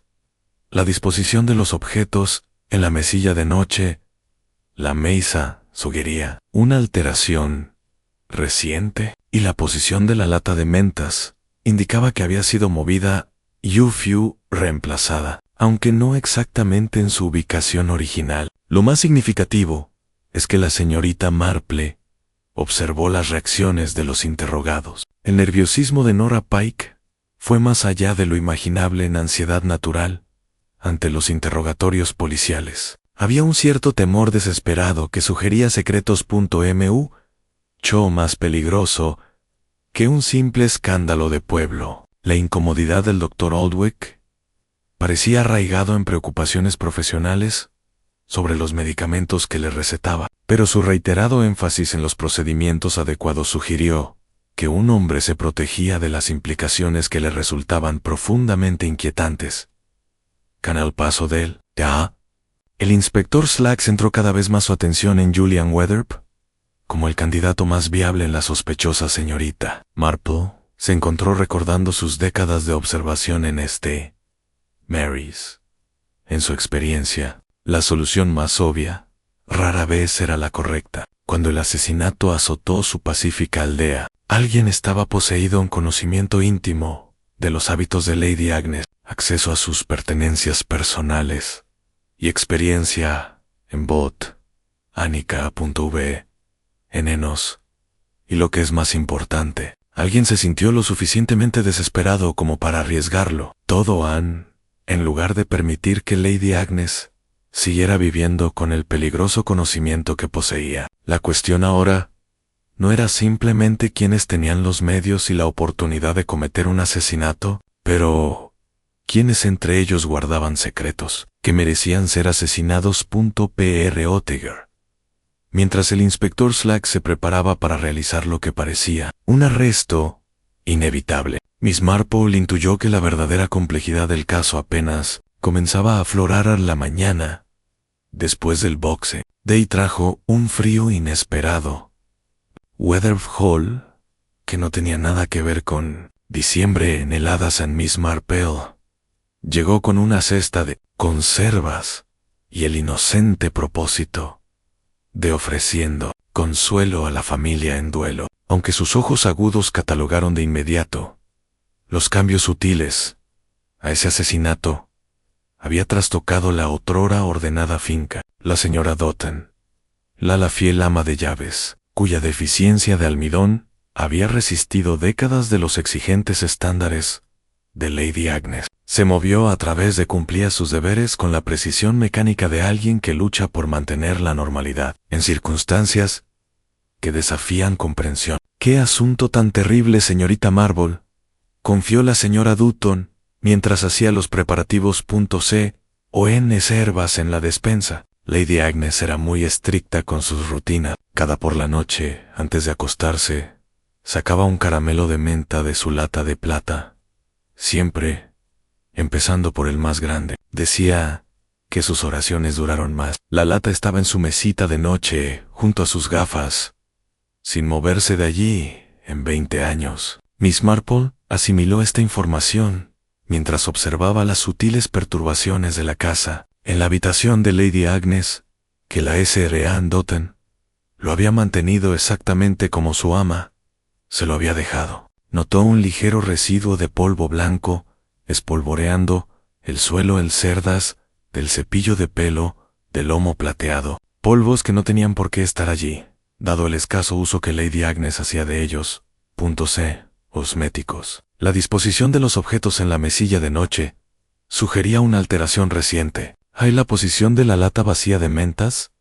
la disposición de los objetos en la mesilla de noche, la mesa, sugería una alteración reciente, y la posición de la lata de mentas indicaba que había sido movida y reemplazada, aunque no exactamente en su ubicación original. Lo más significativo es que la señorita Marple observó las reacciones de los interrogados. El nerviosismo de Nora Pike fue más allá de lo imaginable en ansiedad natural ante los interrogatorios policiales. Había un cierto temor desesperado que sugería secretos.mucho más peligroso que un simple escándalo de pueblo. La incomodidad del Dr. Aldwych parecía arraigado en preocupaciones profesionales sobre los medicamentos que le recetaba, pero su reiterado énfasis en los procedimientos adecuados sugirió que un hombre se protegía de las implicaciones que le resultaban profundamente inquietantes. Al paso del el inspector Slack centró cada vez más su atención en Julian Weatherby como el candidato más viable en la sospechosa señorita. Marple se encontró recordando sus décadas de observación en Mary's. En su experiencia, la solución más obvia rara vez era la correcta. Cuando el asesinato azotó su pacífica aldea, alguien estaba poseído en conocimiento íntimo de los hábitos de Lady Agnes, acceso a sus pertenencias personales y experiencia en botánica.v, en Enos. Y lo que es más importante, alguien se sintió lo suficientemente desesperado como para arriesgarlo todo en lugar de permitir que Lady Agnes siguiera viviendo con el peligroso conocimiento que poseía. La cuestión ahora no era simplemente quiénes tenían los medios y la oportunidad de cometer un asesinato, pero quiénes entre ellos guardaban secretos que merecían ser asesinados. P.R. Oetinger. Mientras el inspector Slack se preparaba para realizar lo que parecía un arresto inevitable, Miss Marple intuyó que la verdadera complejidad del caso apenas comenzaba a aflorar a la mañana. Después del boxe day trajo un frío inesperado. Weatherby Hall, que no tenía nada que ver con diciembre en heladas en Miss Marple, llegó con una cesta de conservas y el inocente propósito de ofreciendo consuelo a la familia en duelo, aunque sus ojos agudos catalogaron de inmediato los cambios sutiles a ese asesinato. Había trastocado la otrora ordenada finca. La señora Doughton la fiel ama de llaves, cuya deficiencia de almidón había resistido décadas de los exigentes estándares de Lady Agnes. Se movió a través de cumplir sus deberes con la precisión mecánica de alguien que lucha por mantener la normalidad en circunstancias que desafían comprensión. «¡Qué asunto tan terrible, señorita Marble!», confió la señora Dutton mientras hacía los preparativos C o N herbas en la despensa. Lady Agnes era muy estricta con sus rutinas. Cada por la noche, antes de acostarse, sacaba un caramelo de menta de su lata de plata, siempre empezando por el más grande. Decía que sus oraciones duraron más. La lata estaba en su mesita de noche, junto a sus gafas, sin moverse de allí en 20 años. Miss Marple asimiló esta información mientras observaba las sutiles perturbaciones de la casa. En la habitación de Lady Agnes, que la Sra. Dutton lo había mantenido exactamente como su ama se lo había dejado. Notó un ligero residuo de polvo blanco espolvoreando el suelo, el cerdas del cepillo de pelo, del lomo plateado, polvos que no tenían por qué estar allí, dado el escaso uso que Lady Agnes hacía de ellos. C. Cosméticos. La disposición de los objetos en la mesilla de noche sugería una alteración reciente. La posición de la lata vacía de mentas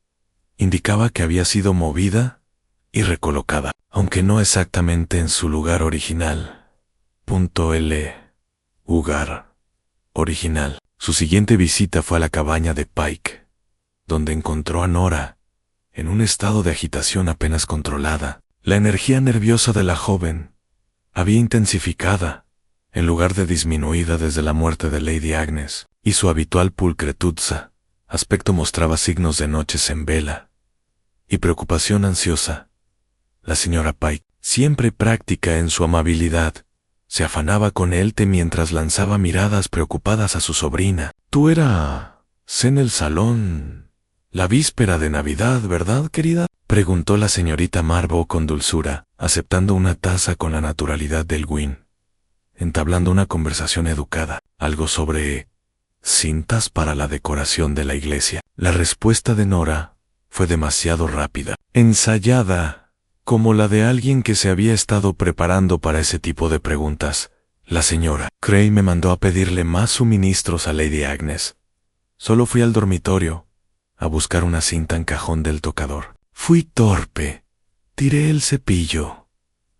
indicaba que había sido movida y recolocada, aunque no exactamente en su lugar original. Lugar original. Su siguiente visita fue a la cabaña de Pike, donde encontró a Nora en un estado de agitación apenas controlada. La energía nerviosa de la joven había intensificada en lugar de disminuida desde la muerte de Lady Agnes, y su habitual pulcritud aspecto mostraba signos de noches en vela y preocupación ansiosa. La señora Pike, siempre práctica en su amabilidad, se afanaba con él mientras lanzaba miradas preocupadas a su sobrina. «Tú eras en el salón la víspera de Navidad, ¿verdad, querida?», preguntó la señorita Marble con dulzura, aceptando una taza con la naturalidad del win, entablando una conversación educada. «Algo sobre cintas para la decoración de la iglesia». La respuesta de Nora fue demasiado rápida, ensayada, como la de alguien que se había estado preparando para ese tipo de preguntas. «La señora Cray me mandó a pedirle más suministros a Lady Agnes. Solo fui al dormitorio a buscar una cinta en cajón del tocador. Fui torpe, tiré el cepillo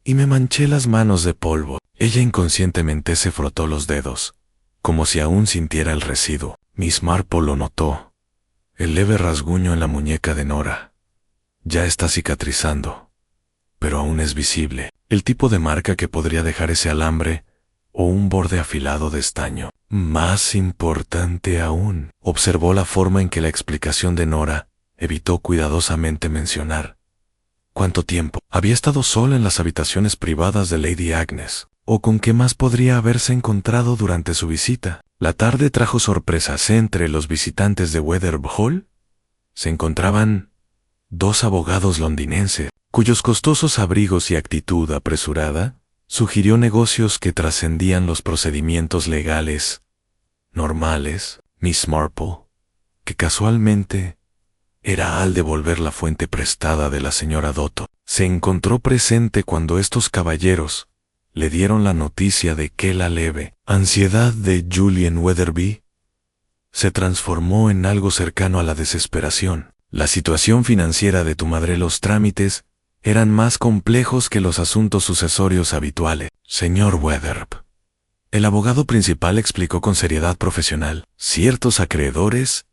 y me manché las manos de polvo». Ella inconscientemente se frotó los dedos, como si aún sintiera el residuo. Miss Marple lo notó. El leve rasguño en la muñeca de Nora ya está cicatrizando, pero aún es visible. El tipo de marca que podría dejar ese alambre o un borde afilado de estaño. Más importante aún, observó la forma en que la explicación de Nora evitó cuidadosamente mencionar cuánto tiempo había estado sola en las habitaciones privadas de Lady Agnes, o con qué más podría haberse encontrado durante su visita. La tarde trajo sorpresas. Entre los visitantes de Weatherby Hall se encontraban 2 abogados londinenses, cuyos costosos abrigos y actitud apresurada sugirió negocios que trascendían los procedimientos legales normales. Miss Marple, que casualmente era al devolver la fuente prestada de la señora Dutton, se encontró presente cuando estos caballeros le dieron la noticia de que la leve ansiedad de Julian Weatherby se transformó en algo cercano a la desesperación. La situación financiera de tu madre, los trámites eran más complejos que los asuntos sucesorios habituales. Señor Weatherby, el abogado principal explicó con seriedad profesional, ciertos acreedores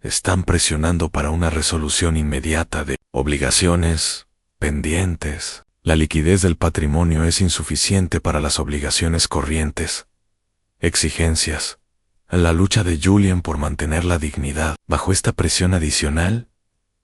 están presionando para una resolución inmediata de obligaciones pendientes. La liquidez del patrimonio es insuficiente para las obligaciones corrientes. Exigencias. La lucha de Julian por mantener la dignidad bajo esta presión adicional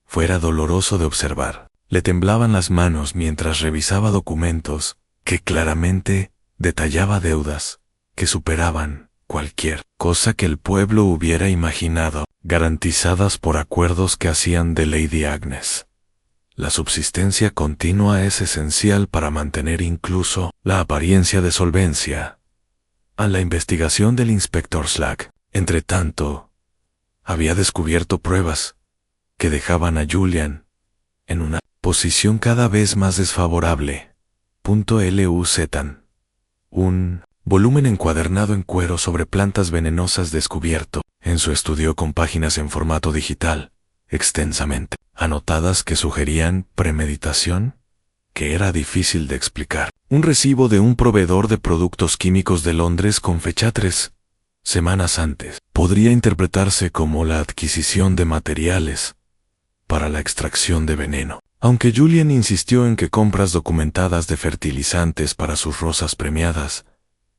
fuera doloroso de observar. Le temblaban las manos mientras revisaba documentos que claramente detallaba deudas que superaban cualquier cosa que el pueblo hubiera imaginado, garantizadas por acuerdos que hacían de Lady Agnes. La subsistencia continua es esencial para mantener incluso la apariencia de solvencia. A la investigación del inspector Slack, entre tanto, había descubierto pruebas que dejaban a Julian en una posición cada vez más desfavorable. Luz. Un volumen encuadernado en cuero sobre plantas venenosas descubierto en su estudio con páginas en formato digital, extensamente anotadas que sugerían premeditación, que era difícil de explicar. Un recibo de un proveedor de productos químicos de Londres con fecha 3 semanas antes. Podría interpretarse como la adquisición de materiales para la extracción de veneno. Aunque Julian insistió en que compras documentadas de fertilizantes para sus rosas premiadas,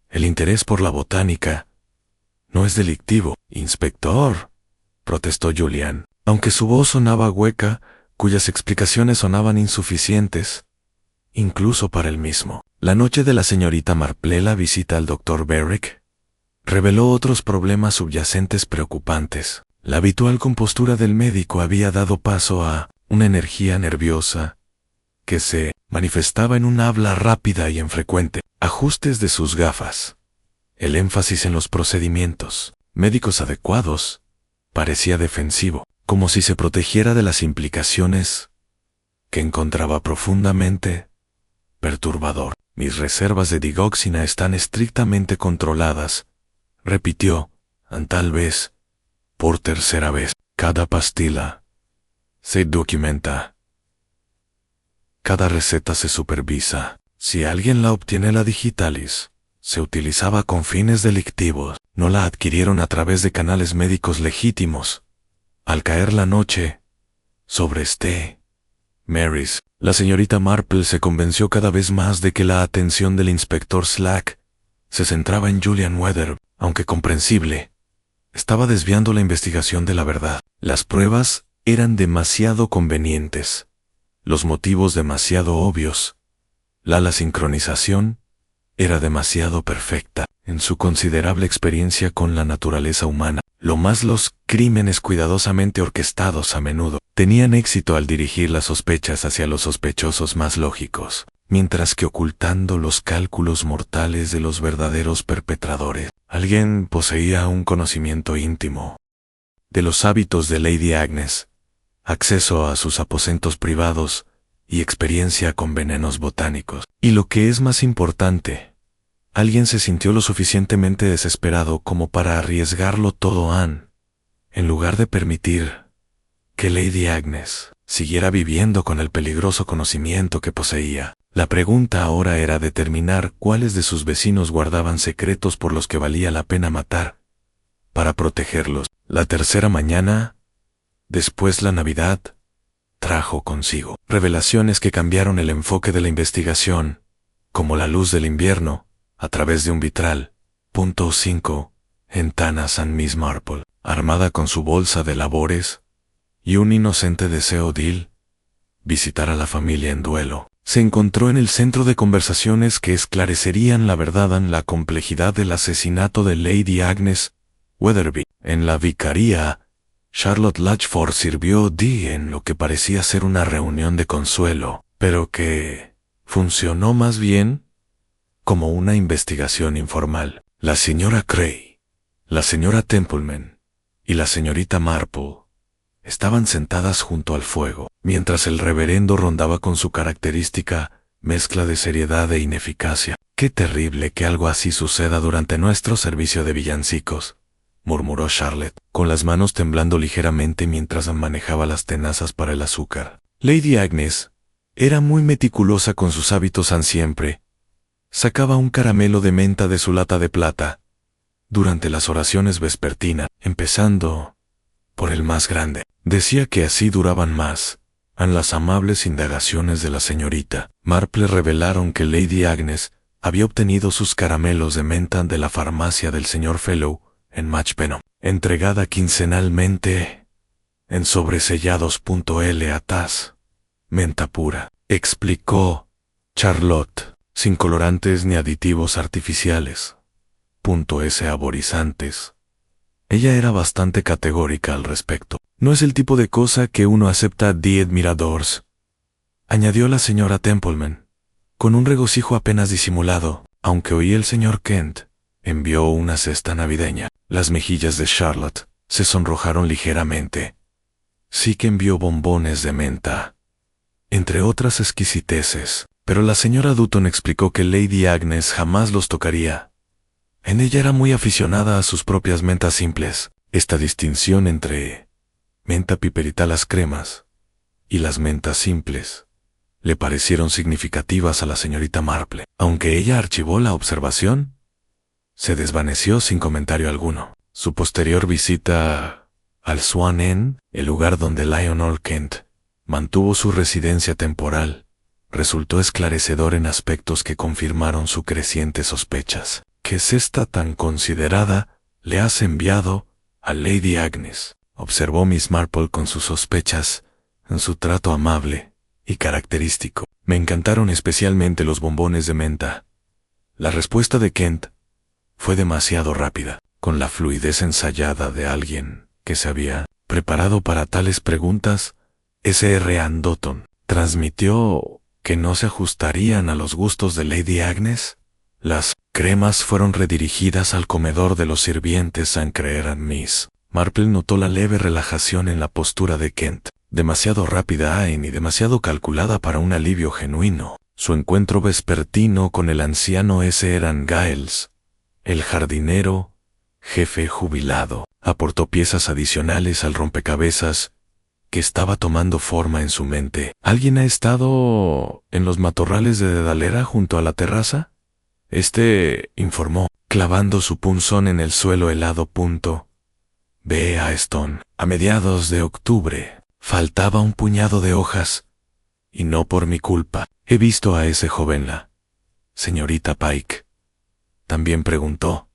el interés por la botánica no es delictivo. Inspector, protestó Julian, aunque su voz sonaba hueca, cuyas explicaciones sonaban insuficientes, incluso para él mismo. La noche de la señorita Marple, la visita al Dr. Berwick, reveló otros problemas subyacentes preocupantes. La habitual compostura del médico había dado paso a una energía nerviosa que se manifestaba en un habla rápida y infrecuente, ajustes de sus gafas, el énfasis en los procedimientos médicos adecuados, parecía defensivo, como si se protegiera de las implicaciones que encontraba profundamente perturbador. Mis reservas de digoxina están estrictamente controladas, repitió, tal vez por tercera vez. Cada pastilla se documenta. Cada receta se supervisa. Si alguien la obtiene la digitalis, se utilizaba con fines delictivos. No la adquirieron a través de canales médicos legítimos. Al caer la noche sobre Mary's, la señorita Marple se convenció cada vez más de que la atención del inspector Slack se centraba en Julian Weather, aunque comprensible. Estaba desviando la investigación de la verdad. Las pruebas eran demasiado convenientes, los motivos demasiado obvios. La sincronización era demasiado perfecta. En su considerable experiencia con la naturaleza humana, los crímenes cuidadosamente orquestados a menudo tenían éxito al dirigir las sospechas hacia los sospechosos más lógicos, mientras que ocultando los cálculos mortales de los verdaderos perpetradores. Alguien poseía un conocimiento íntimo de los hábitos de Lady Agnes, acceso a sus aposentos privados y experiencia con venenos botánicos. Y lo que es más importante, alguien se sintió lo suficientemente desesperado como para arriesgarlo todo en lugar de permitir que Lady Agnes siguiera viviendo con el peligroso conocimiento que poseía. La pregunta ahora era determinar cuáles de sus vecinos guardaban secretos por los que valía la pena matar, para protegerlos. La tercera mañana, después la Navidad, trajo consigo revelaciones que cambiaron el enfoque de la investigación, como la luz del invierno, a través de un vitral. 5. Ventana San Miss Marple, armada con su bolsa de labores, y un inocente deseo de visitar a la familia en duelo, se encontró en el centro de conversaciones que esclarecerían la verdad en la complejidad del asesinato de Lady Agnes Weatherby. En la vicaría, Charlotte Latchford sirvió en lo que parecía ser una reunión de consuelo, pero que funcionó más bien como una investigación informal. La señora Cray, la señora Templeman y la señorita Marple estaban sentadas junto al fuego, mientras el reverendo rondaba con su característica mezcla de seriedad e ineficacia. «Qué terrible que algo así suceda durante nuestro servicio de villancicos», murmuró Charlotte, con las manos temblando ligeramente mientras manejaba las tenazas para el azúcar. Lady Agnes era muy meticulosa con sus hábitos siempre. Sacaba un caramelo de menta de su lata de plata durante las oraciones vespertinas, empezando por el más grande. Decía que así duraban más. Las amables indagaciones de la señorita Marple revelaron que Lady Agnes había obtenido sus caramelos de menta de la farmacia del señor Fellow en Matchpennon, entregada quincenalmente en sobresellados. Atas, menta pura, explicó Charlotte, sin colorantes ni aditivos artificiales. Saborizantes. Ella era bastante categórica al respecto. No es el tipo de cosa que uno acepta de admiradores, añadió la señora Templeman, con un regocijo apenas disimulado, aunque oí el señor Kent envió una cesta navideña. Las mejillas de Charlotte se sonrojaron ligeramente. Sí que envió bombones de menta. entre otras exquisiteces. Pero la señora Dutton explicó que Lady Agnes jamás los tocaría. En ella era muy aficionada a sus propias mentas simples. Esta distinción entre menta piperita las cremas y las mentas simples le parecieron significativas a la señorita Marple. Aunque ella archivó la observación, se desvaneció sin comentario alguno. Su posterior visita al Swan Inn, el lugar donde Lionel Kent mantuvo su residencia temporal, resultó esclarecedor en aspectos que confirmaron sus crecientes sospechas. ¿Qué cesta tan considerada le has enviado a Lady Agnes?, observó Miss Marple con sus sospechas en su trato amable y característico. Me encantaron especialmente los bombones de menta. La respuesta de Kent fue demasiado rápida, con la fluidez ensayada de alguien que se había preparado para tales preguntas. Sr. Ann Dutton transmitió que no se ajustarían a los gustos de Lady Agnes. Las cremas fueron redirigidas al comedor de los sirvientes sin creer en Miss Marple notó la leve relajación en la postura de Kent, demasiado rápida y demasiado calculada para un alivio genuino. Su encuentro vespertino con el anciano Sr. Giles, el jardinero, jefe jubilado, aportó piezas adicionales al rompecabezas que estaba tomando forma en su mente. ¿Alguien ha estado en los matorrales de Dedalera junto a la terraza?, informó, clavando su punzón en el suelo helado. Ve a Stone. A mediados de octubre faltaba un puñado de hojas, y no por mi culpa. He visto a ese joven, la señorita Pike. También preguntó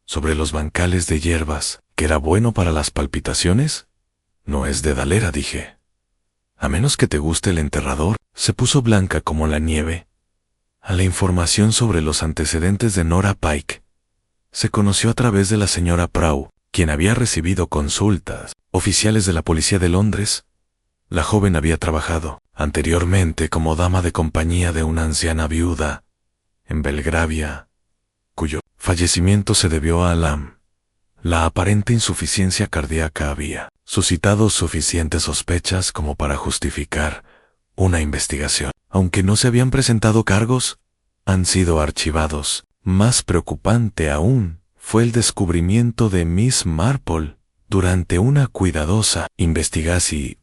sobre los bancales de hierbas, ¿que era bueno para las palpitaciones? No es Dedalera, dije. A menos que te guste el enterrador. Se puso blanca como la nieve. A la información sobre los antecedentes de Nora Pike se conoció a través de la señora Prow, quien había recibido consultas oficiales de la policía de Londres. La joven había trabajado anteriormente como dama de compañía de una anciana viuda en Belgravia, cuyo fallecimiento se debió a la aparente insuficiencia cardíaca. Había suscitado suficientes sospechas como para justificar una investigación. Aunque no se habían presentado cargos, han sido archivados. Más preocupante aún fue el descubrimiento de Miss Marple durante una cuidadosa investigación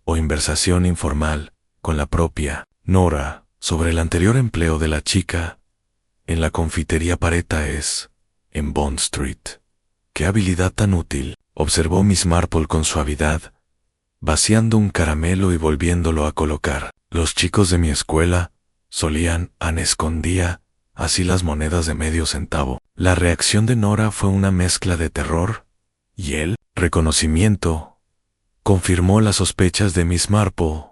o inversación informal con la propia Nora sobre el anterior empleo de la chica en la confitería Pareta en Bond Street. ¡Qué habilidad tan útil!, observó Miss Marple con suavidad, vaciando un caramelo y volviéndolo a colocar. Los chicos de mi escuela solían escondía así las monedas de medio centavo. La reacción de Nora fue una mezcla de terror y el reconocimiento. Confirmó las sospechas de Miss Marple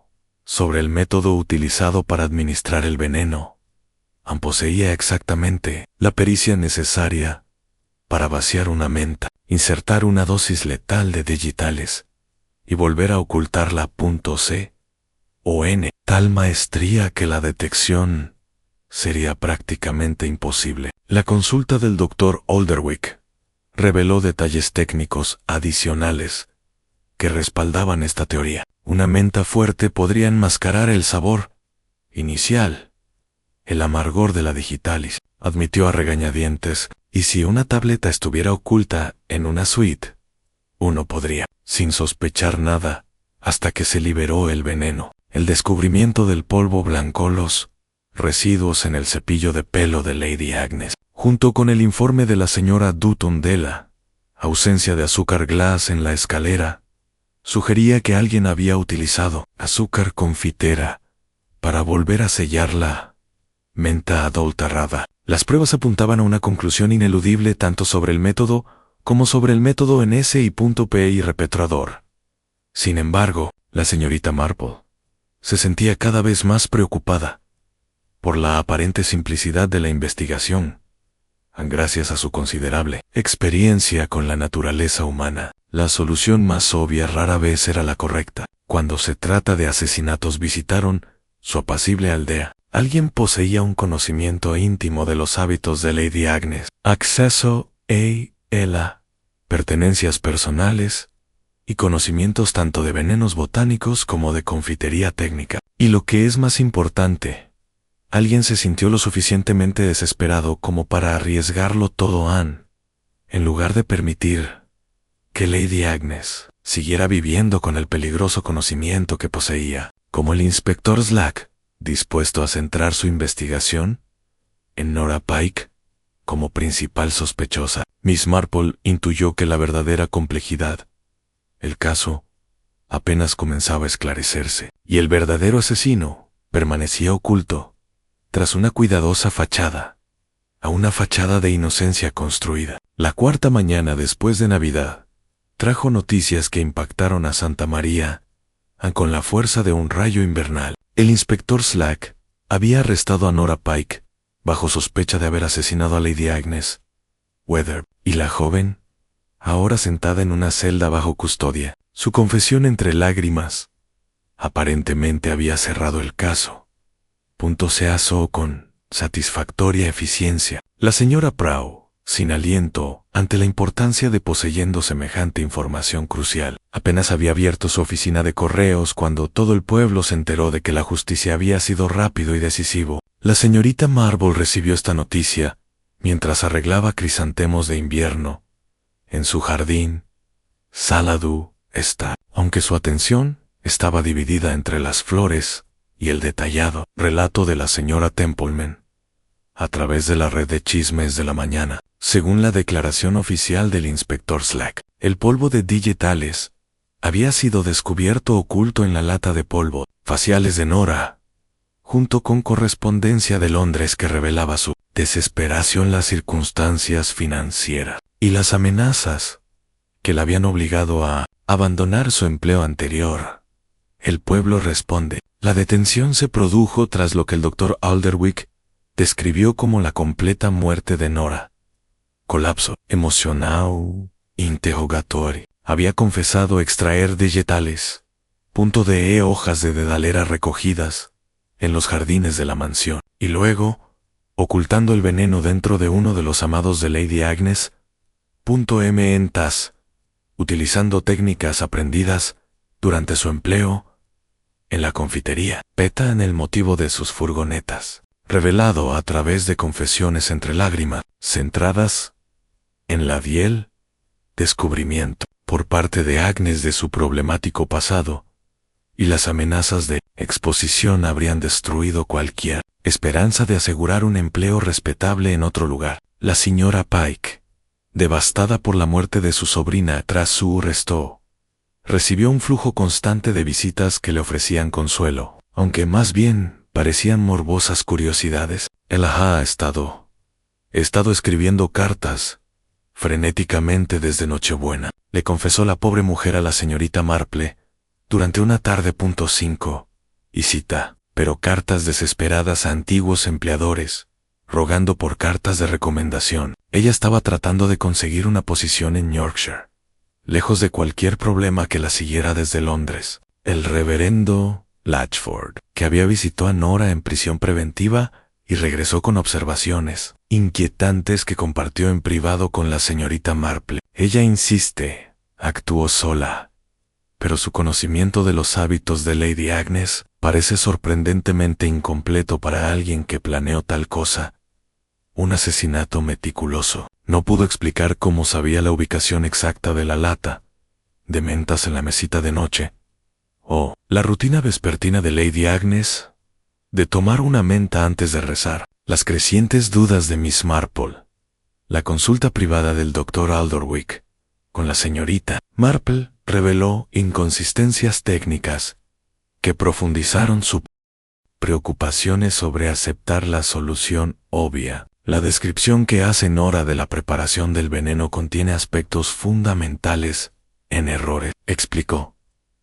sobre el método utilizado para administrar el veneno. Poseía exactamente la pericia necesaria para vaciar una menta, insertar una dosis letal de digitales y volver a ocultarla tal maestría que la detección sería prácticamente imposible. La consulta del Dr. Olderwick reveló detalles técnicos adicionales que respaldaban esta teoría. Una menta fuerte podría enmascarar el sabor inicial, el amargor de la digitalis, admitió a regañadientes, y si una tableta estuviera oculta en una suite, uno podría, sin sospechar nada, hasta que se liberó el veneno. El descubrimiento del polvo blanco, los residuos en el cepillo de pelo de Lady Agnes, junto con el informe de la señora Dutton de la ausencia de azúcar glass en la escalera, sugería que alguien había utilizado azúcar confitera para volver a sellar la menta adulterada. Las pruebas apuntaban a una conclusión ineludible tanto sobre el método como sobre el método en S.P. y repetrador. Sin embargo, la señorita Marple se sentía cada vez más preocupada por la aparente simplicidad de la investigación. Gracias a su considerable experiencia con la naturaleza humana, la solución más obvia rara vez era la correcta. Cuando se trata de asesinatos, visitaron su apacible aldea. Alguien poseía un conocimiento íntimo de los hábitos de Lady Agnes, acceso a pertenencias personales, y conocimientos tanto de venenos botánicos como de confitería técnica. Y lo que es más importante, alguien se sintió lo suficientemente desesperado como para arriesgarlo todo en lugar de permitir que Lady Agnes siguiera viviendo con el peligroso conocimiento que poseía. Como el inspector Slack, dispuesto a centrar su investigación en Nora Pike como principal sospechosa, Miss Marple intuyó que la verdadera complejidad, el caso, apenas comenzaba a esclarecerse, y el verdadero asesino permanecía oculto tras una cuidadosa fachada, a una fachada de inocencia construida. La cuarta mañana después de Navidad trajo noticias que impactaron a Santa María con la fuerza de un rayo invernal. El inspector Slack había arrestado a Nora Pike bajo sospecha de haber asesinado a Lady Agnes Weather, y la joven, ahora sentada en una celda bajo custodia, su confesión entre lágrimas, aparentemente había cerrado el caso. Se asó con satisfactoria eficiencia. La señora Prow, sin aliento ante la importancia de poseyendo semejante información crucial, apenas había abierto su oficina de correos cuando todo el pueblo se enteró de que la justicia había sido rápido y decisivo. La señorita Marple recibió esta noticia mientras arreglaba crisantemos de invierno en su jardín. Xanadu está, aunque su atención estaba dividida entre las flores y el detallado relato de la señora Templeman a través de la red de chismes de la mañana. Según la declaración oficial del inspector Slack, el polvo de digitales había sido descubierto oculto en la lata de polvo faciales de Nora, junto con correspondencia de Londres que revelaba su desesperación, las circunstancias financieras y las amenazas que la habían obligado a abandonar su empleo anterior. El pueblo responde. La detención se produjo tras lo que el Dr. Alderwick describió como la completa muerte de Nora. Colapso emocional, interrogatorio. Había confesado extraer digitales, hojas de dedalera recogidas en los jardines de la mansión, y luego, ocultando el veneno dentro de uno de los amados de Lady Agnes, en tas, utilizando técnicas aprendidas durante su empleo en la confitería. Peta en el motivo de sus furgonetas, revelado a través de confesiones entre lágrimas, centradas en la fiel descubrimiento por parte de Agnes de su problemático pasado, y las amenazas de exposición habrían destruido cualquier esperanza de asegurar un empleo respetable en otro lugar. La señora Pike, devastada por la muerte de su sobrina tras su arresto, recibió un flujo constante de visitas que le ofrecían consuelo, aunque más bien parecían morbosas curiosidades. Él ha estado escribiendo cartas frenéticamente desde Nochebuena, le confesó la pobre mujer a la señorita Marple durante una tarde. Y cita, pero cartas desesperadas a antiguos empleadores, rogando por cartas de recomendación. Ella estaba tratando de conseguir una posición en Yorkshire, lejos de cualquier problema que la siguiera desde Londres. El reverendo Latchford, que había visitado a Nora en prisión preventiva y regresó con observaciones inquietantes que compartió en privado con la señorita Marple. Ella insiste, actuó sola, pero su conocimiento de los hábitos de Lady Agnes parece sorprendentemente incompleto para alguien que planeó tal cosa. Un asesinato meticuloso. No pudo explicar cómo sabía la ubicación exacta de la lata de mentas en la mesita de noche, o la rutina vespertina de Lady Agnes de tomar una menta antes de rezar. Las crecientes dudas de Miss Marple, la consulta privada del Dr. Alderwick con la señorita Marple reveló inconsistencias técnicas que profundizaron sus preocupaciones sobre aceptar la solución obvia. La descripción que hace Nora de la preparación del veneno contiene aspectos fundamentales en errores, explicó,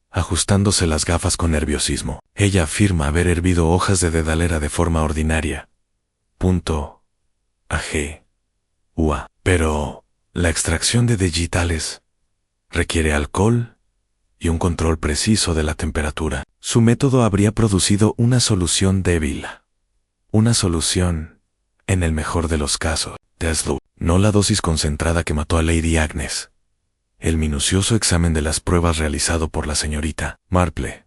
ajustándose las gafas con nerviosismo. Ella afirma haber hervido hojas de dedalera de forma ordinaria. Pero la extracción de digitales requiere alcohol y un control preciso de la temperatura. Su método habría producido una solución débil. Una solución, en el mejor de los casos, no la dosis concentrada que mató a Lady Agnes. el minucioso examen de las pruebas realizado por la señorita Marple,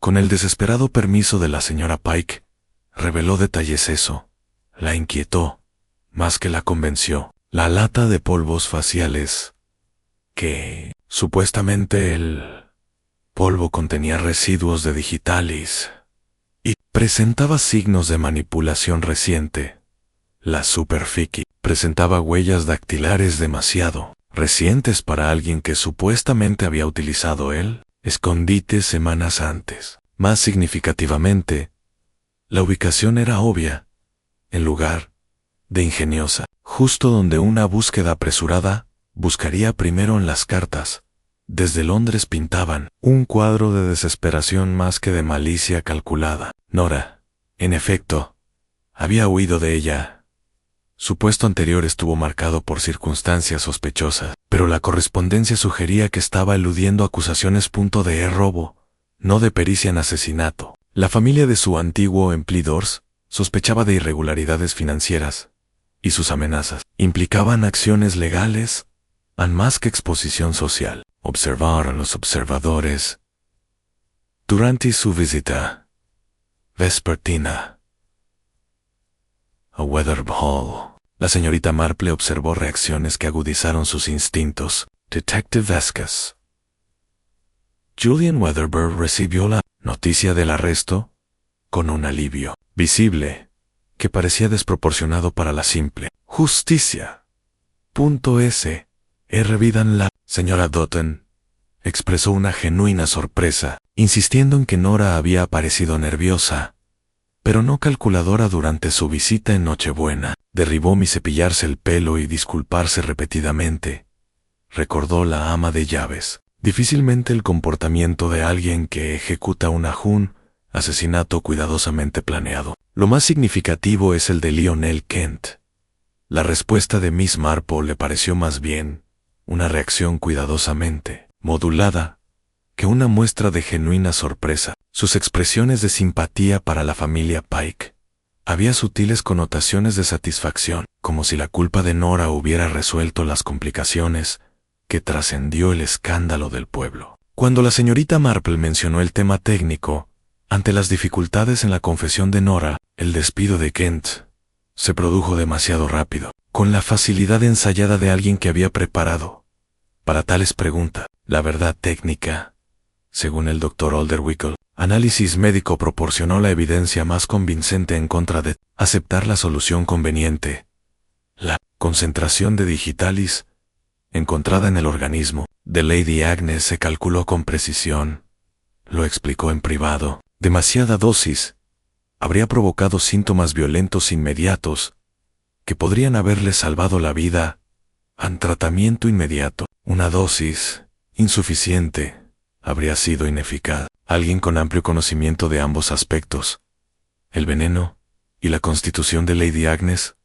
con el desesperado permiso de la señora Pike, reveló detalles. Eso la inquietó, más que la convenció. La lata de polvos faciales, que supuestamente el polvo contenía residuos de digitalis y presentaba signos de manipulación reciente. La Superfiki presentaba huellas dactilares demasiado recientes para alguien que supuestamente había utilizado el escondite semanas antes. Más significativamente, la ubicación era obvia, en lugar de ingeniosa, justo donde una búsqueda apresurada buscaría primero en las cartas. Desde Londres pintaban un cuadro de desesperación más que de malicia calculada. Nora, en efecto, había huido de ella. Su puesto anterior estuvo marcado por circunstancias sospechosas, pero la correspondencia sugería que estaba eludiendo acusaciones de robo, no de pericia en asesinato. La familia de su antiguo empleador sospechaba de irregularidades financieras, y sus amenazas implicaban acciones legales, más que exposición social. Observaron los observadores durante su visita vespertina a Weatherby. La señorita Marple observó reacciones que agudizaron sus instintos detectivescos. Julian Weatherby recibió la noticia del arresto con un alivio visible que parecía desproporcionado para la simple justicia. La señora Dutton expresó una genuina sorpresa, insistiendo en que Nora había aparecido nerviosa, pero no calculadora durante su visita en Nochebuena. Derribó mi cepillarse el pelo y disculparse repetidamente, recordó la ama de llaves. Difícilmente el comportamiento de alguien que ejecuta un asesinato cuidadosamente planeado. Lo más significativo es el de Lionel Kent. La respuesta de Miss Marple le pareció más bien una reacción cuidadosamente modulada que una muestra de genuina sorpresa. Sus expresiones de simpatía para la familia Pike había sutiles connotaciones de satisfacción, como si la culpa de Nora hubiera resuelto las complicaciones que trascendió el escándalo del pueblo. Cuando la señorita Marple mencionó el tema técnico, ante las dificultades en la confesión de Nora, el despido de Kent se produjo demasiado rápido, con la facilidad ensayada de alguien que había preparado para tales preguntas. La verdad técnica, según el Dr. Olderwickle, análisis médico proporcionó la evidencia más convincente en contra de aceptar la solución conveniente. La concentración de digitalis encontrada en el organismo de Lady Agnes se calculó con precisión. Lo explicó en privado. Demasiada dosis habría provocado síntomas violentos inmediatos que podrían haberle salvado la vida. An tratamiento inmediato, una dosis insuficiente habría sido ineficaz. Alguien con amplio conocimiento de ambos aspectos, el veneno y la constitución de Lady Agnes,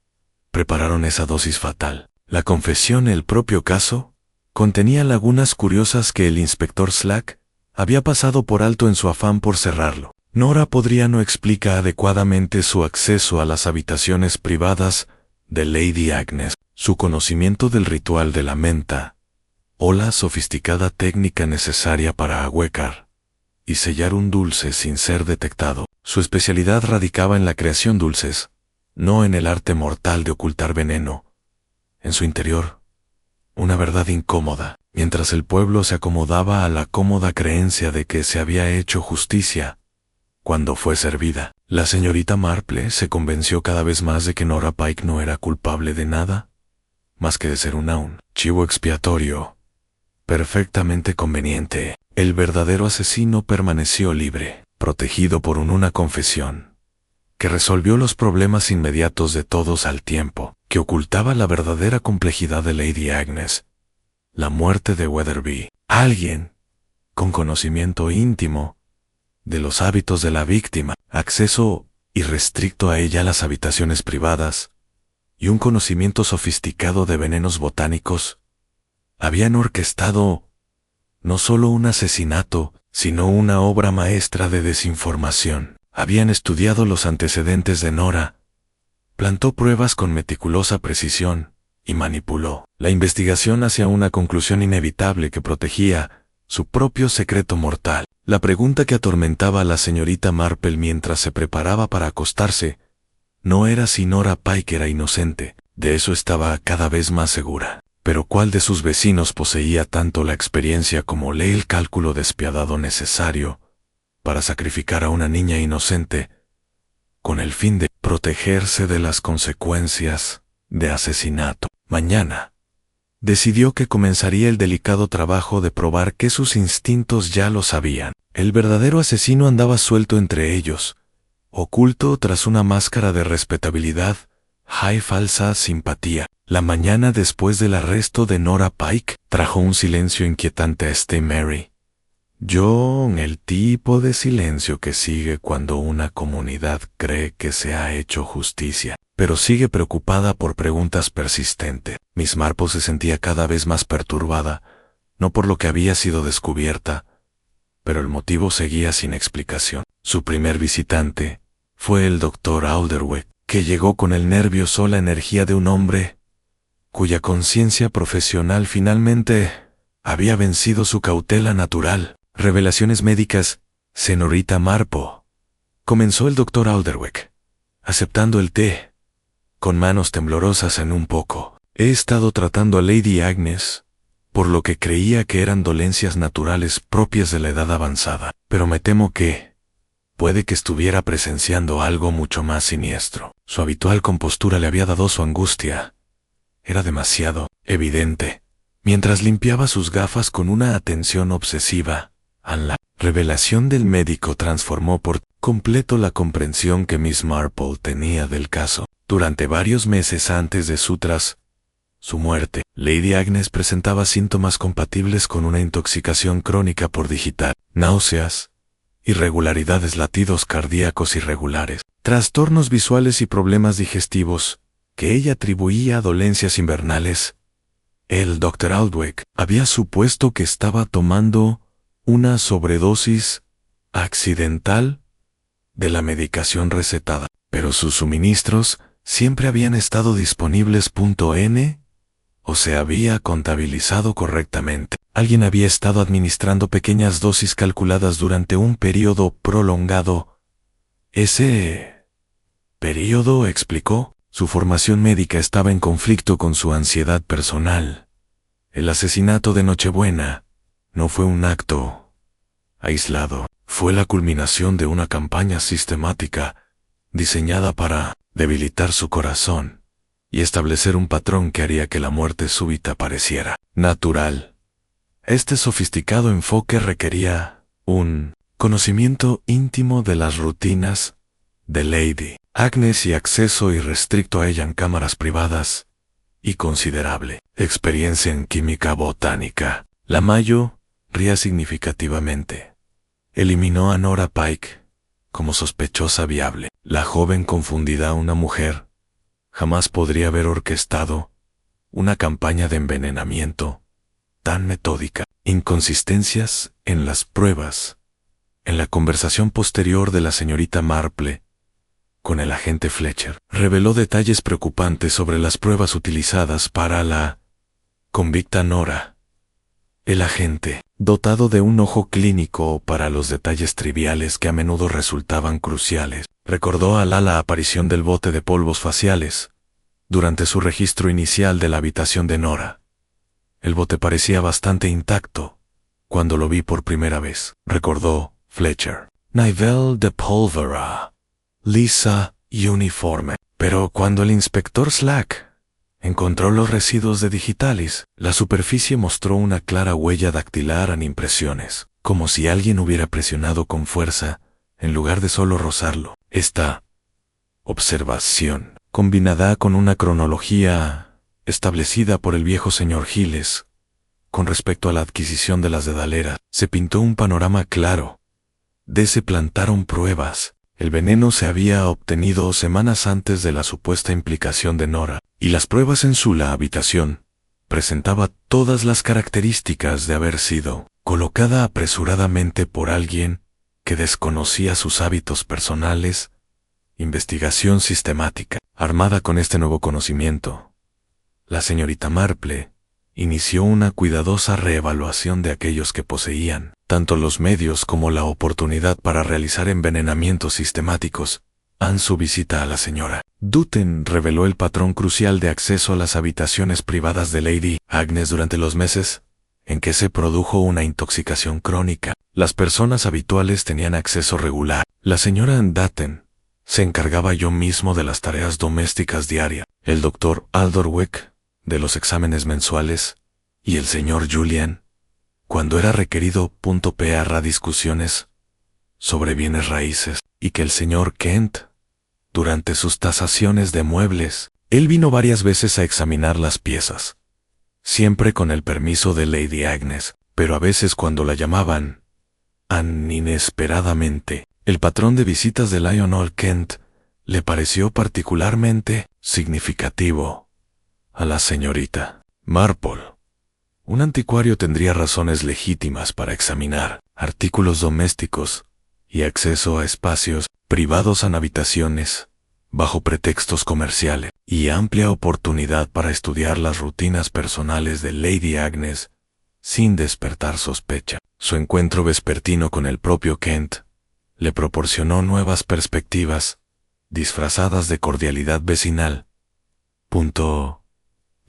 prepararon esa dosis fatal. La confesión, el propio caso, contenía lagunas curiosas que el inspector Slack había pasado por alto en su afán por cerrarlo. Nora podría no explica adecuadamente su acceso a las habitaciones privadas de Lady Agnes, su conocimiento del ritual de la menta, o la sofisticada técnica necesaria para ahuecar y sellar un dulce sin ser detectado. Su especialidad radicaba en la creación de dulces, no en el arte mortal de ocultar veneno. En su interior, una verdad incómoda, mientras el pueblo se acomodaba a la cómoda creencia de que se había hecho justicia cuando fue servida. La señorita Marple se convenció cada vez más de que Nora Pike no era culpable de nada, más que de ser un chivo expiatorio perfectamente conveniente. El verdadero asesino permaneció libre, protegido por una confesión que resolvió los problemas inmediatos de todos al tiempo que ocultaba la verdadera complejidad de Lady Agnes. La muerte de Weatherby. Alguien con conocimiento íntimo de los hábitos de la víctima, acceso irrestricto a ella las habitaciones privadas y un conocimiento sofisticado de venenos botánicos, habían orquestado no solo un asesinato, sino una obra maestra de desinformación. Habían estudiado los antecedentes de Nora, plantó pruebas con meticulosa precisión y manipuló la investigación hacia una conclusión inevitable que protegía su propio secreto mortal. La pregunta que atormentaba a la señorita Marple mientras se preparaba para acostarse no era si Nora Pike era inocente, de eso estaba cada vez más segura. Pero ¿cuál de sus vecinos poseía tanto la experiencia como el cálculo despiadado necesario para sacrificar a una niña inocente con el fin de protegerse de las consecuencias de asesinato? Mañana decidió que comenzaría el delicado trabajo de probar que sus instintos ya lo sabían. El verdadero asesino andaba suelto entre ellos, oculto tras una máscara de respetabilidad y falsa simpatía. La mañana después del arresto de Nora Pike trajo un silencio inquietante a St. Mary. El tipo de silencio que sigue cuando una comunidad cree que se ha hecho justicia, pero sigue preocupada por preguntas persistentes. Miss Marple se sentía cada vez más perturbada, no por lo que había sido descubierta, pero el motivo seguía sin explicación. Su primer visitante fue el Dr. Alderweck, que llegó con el nervioso la energía de un hombre cuya conciencia profesional finalmente había vencido su cautela natural. Revelaciones médicas, señorita Marple, comenzó el Dr. Alderweck, aceptando el té, con manos temblorosas en un poco. He estado tratando a Lady Agnes, por lo que creía que eran dolencias naturales propias de la edad avanzada, pero me temo que puede que estuviera presenciando algo mucho más siniestro. Su habitual compostura le había dado su angustia. Era demasiado evidente, mientras limpiaba sus gafas con una atención obsesiva. La revelación del médico transformó por completo la comprensión que Miss Marple tenía del caso. Durante varios meses antes de su muerte, Lady Agnes presentaba síntomas compatibles con una intoxicación crónica por digital, náuseas, irregularidades, latidos cardíacos irregulares, trastornos visuales y problemas digestivos, que ella atribuía a dolencias invernales. El Dr. Alderweck había supuesto que estaba tomando una sobredosis accidental de la medicación recetada, pero sus suministros siempre habían estado disponibles. O se había contabilizado correctamente. Alguien había estado administrando pequeñas dosis calculadas durante un periodo prolongado. Ese periodo, explicó, su formación médica estaba en conflicto con su ansiedad personal. El asesinato de Nochebuena no fue un acto aislado, fue la culminación de una campaña sistemática diseñada para debilitar su corazón y establecer un patrón que haría que la muerte súbita pareciera natural. Este sofisticado enfoque requería un conocimiento íntimo de las rutinas de Lady Agnes y acceso irrestricto a ella en cámaras privadas y considerable experiencia en química botánica. La Mayo ría significativamente. Eliminó a Nora Pike como sospechosa viable. La joven confundida, una mujer, jamás podría haber orquestado una campaña de envenenamiento tan metódica. Inconsistencias en las pruebas. En la conversación posterior de la señorita Marple con el agente Fletcher, reveló detalles preocupantes sobre las pruebas utilizadas para la convicta Nora. El agente, dotado de un ojo clínico para los detalles triviales que a menudo resultaban cruciales, recordó a la aparición del bote de polvos faciales durante su registro inicial de la habitación de Nora. El bote parecía bastante intacto cuando lo vi por primera vez, recordó Fletcher. Nivel de pólvora lisa y uniforme. Pero cuando el inspector Slack encontró los residuos de digitalis, la superficie mostró una clara huella dactilar en impresiones, como si alguien hubiera presionado con fuerza en lugar de solo rozarlo. Esta observación, combinada con una cronología establecida por el viejo señor Giles con respecto a la adquisición de las dedaleras, se pintó un panorama claro. Se plantaron pruebas. El veneno se había obtenido semanas antes de la supuesta implicación de Nora, y las pruebas en su habitación presentaba todas las características de haber sido colocada apresuradamente por alguien que desconocía sus hábitos personales. Investigación sistemática. Armada con este nuevo conocimiento, La señorita Marple inició una cuidadosa reevaluación de aquellos que poseían tanto los medios como la oportunidad para realizar envenenamientos sistemáticos. En su visita a la señora Dutton reveló el patrón crucial de acceso a las habitaciones privadas de Lady Agnes durante los meses en que se produjo una intoxicación crónica. Las personas habituales tenían acceso regular. La señora Dutton se encargaba yo mismo de las tareas domésticas diarias. El doctor Aldorwick de los exámenes mensuales y el señor Julian, cuando era requerido, discusiones sobre bienes raíces, y que el señor Kent, durante sus tasaciones de muebles, él vino varias veces a examinar las piezas, siempre con el permiso de Lady Agnes, pero a veces cuando la llamaban, inesperadamente, el patrón de visitas de Lionel Kent le pareció particularmente significativo. A la señorita Marple, un anticuario tendría razones legítimas para examinar artículos domésticos y acceso a espacios privados en habitaciones, bajo pretextos comerciales, y amplia oportunidad para estudiar las rutinas personales de Lady Agnes sin despertar sospecha. Su encuentro vespertino con el propio Kent le proporcionó nuevas perspectivas, disfrazadas de cordialidad vecinal.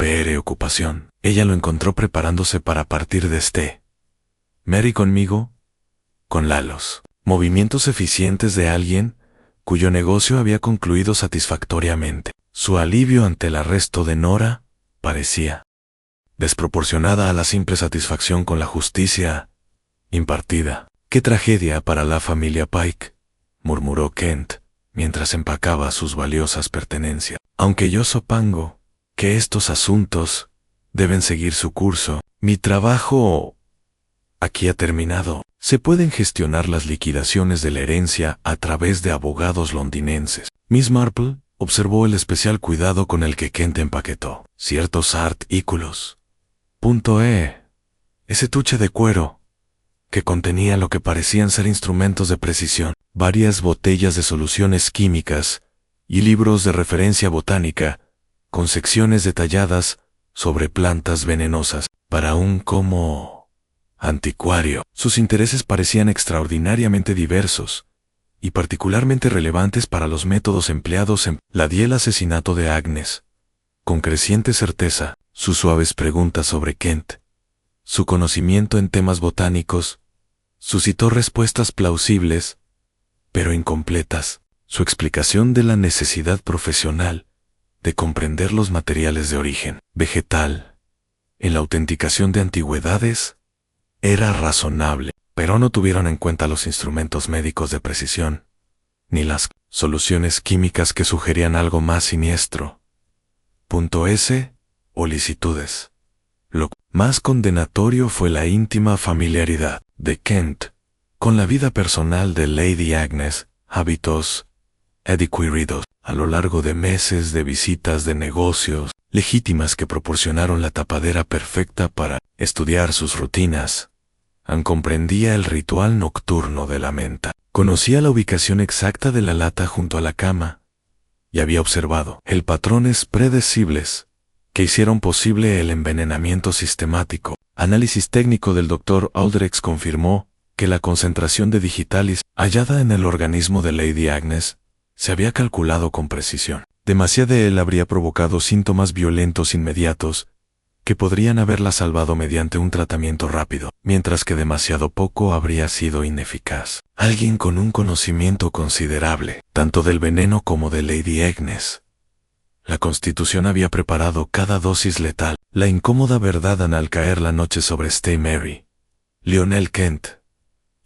Preocupación. Ella lo encontró preparándose para partir de Mary conmigo, con Lalos. Movimientos eficientes de alguien cuyo negocio había concluido satisfactoriamente. Su alivio ante el arresto de Nora parecía desproporcionada a la simple satisfacción con la justicia impartida. ¡Qué tragedia para la familia Pike!, murmuró Kent, mientras empacaba sus valiosas pertenencias. Aunque yo supongo que estos asuntos deben seguir su curso, mi trabajo aquí ha terminado. Se pueden gestionar las liquidaciones de la herencia a través de abogados londinenses. Miss Marple observó el especial cuidado con el que Kent empaquetó ciertos artículos. Ese estuche de cuero que contenía lo que parecían ser instrumentos de precisión, varias botellas de soluciones químicas y libros de referencia botánica con secciones detalladas sobre plantas venenosas. Para un como anticuario, sus intereses parecían extraordinariamente diversos y particularmente relevantes para los métodos empleados en la di el asesinato de Agnes. Con creciente certeza, sus suaves preguntas sobre Kent, su conocimiento en temas botánicos, suscitó respuestas plausibles, pero incompletas. Su explicación de la necesidad profesional de comprender los materiales de origen vegetal en la autenticación de antigüedades era razonable, pero no tuvieron en cuenta los instrumentos médicos de precisión, ni las soluciones químicas que sugerían algo más siniestro. O licitudes. Lo más condenatorio fue la íntima familiaridad de Kent con la vida personal de Lady Agnes, hábitos adquiridos a lo largo de meses de visitas de negocios legítimas que proporcionaron la tapadera perfecta para estudiar sus rutinas. Comprendía el ritual nocturno de la menta, conocía la ubicación exacta de la lata junto a la cama, y había observado el patrones predecibles que hicieron posible el envenenamiento sistemático. Análisis técnico del Dr. Aldrich confirmó que la concentración de digitalis hallada en el organismo de Lady Agnes se había calculado con precisión. Demasiado de él habría provocado síntomas violentos inmediatos que podrían haberla salvado mediante un tratamiento rápido, mientras que demasiado poco habría sido ineficaz. Alguien con un conocimiento considerable, tanto del veneno como de Lady Agnes. La Constitución había preparado cada dosis letal. La incómoda verdad al caer la noche sobre Mary, Lionel Kent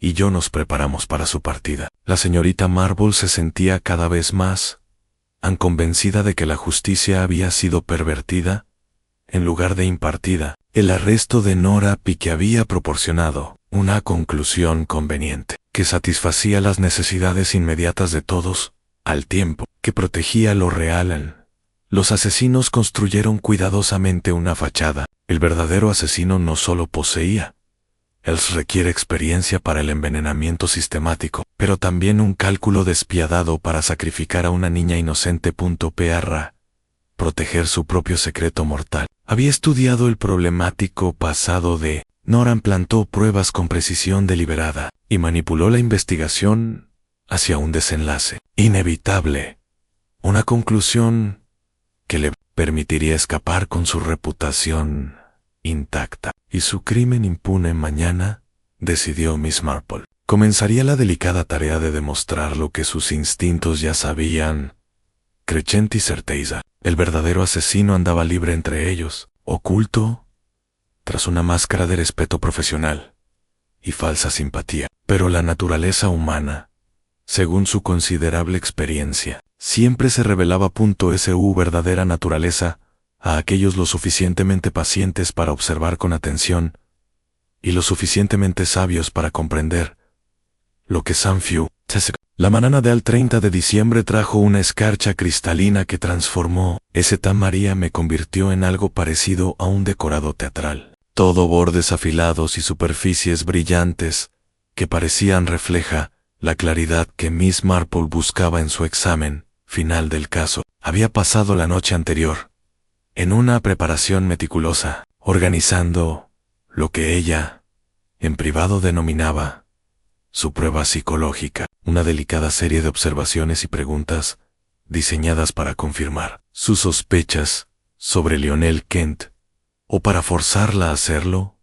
y yo nos preparamos para su partida. La señorita Marple se sentía cada vez más convencida de que la justicia había sido pervertida en lugar de impartida. El arresto de Nora Pike había proporcionado una conclusión conveniente que satisfacía las necesidades inmediatas de todos, al tiempo que protegía lo real. Los asesinos construyeron cuidadosamente una fachada. El verdadero asesino no solo poseía, él requiere experiencia para el envenenamiento sistemático, pero también un cálculo despiadado para sacrificar a una niña inocente. proteger su propio secreto mortal. Había estudiado el problemático pasado de Nora, plantó pruebas con precisión deliberada y manipuló la investigación hacia un desenlace inevitable, una conclusión que le permitiría escapar con su reputación intacta y su crimen impune. Mañana, decidió Miss Marple, comenzaría la delicada tarea de demostrar lo que sus instintos ya sabían. Crescenti certeza, el verdadero asesino andaba libre entre ellos, oculto tras una máscara de respeto profesional y falsa simpatía. Pero la naturaleza humana, según su considerable experiencia, siempre se revelaba su verdadera naturaleza a aquellos lo suficientemente pacientes para observar con atención y lo suficientemente sabios para comprender lo que San Few. La mañana del 30 de diciembre trajo una escarcha cristalina que transformó ese tan María me convirtió en algo parecido a un decorado teatral. Todo bordes afilados y superficies brillantes que parecían refleja la claridad que Miss Marple buscaba en su examen final del caso. Había pasado la noche anterior en una preparación meticulosa, organizando lo que ella, en privado, denominaba su prueba psicológica, una delicada serie de observaciones y preguntas diseñadas para confirmar sus sospechas sobre Lionel Kent, o para forzarla a hacerlo,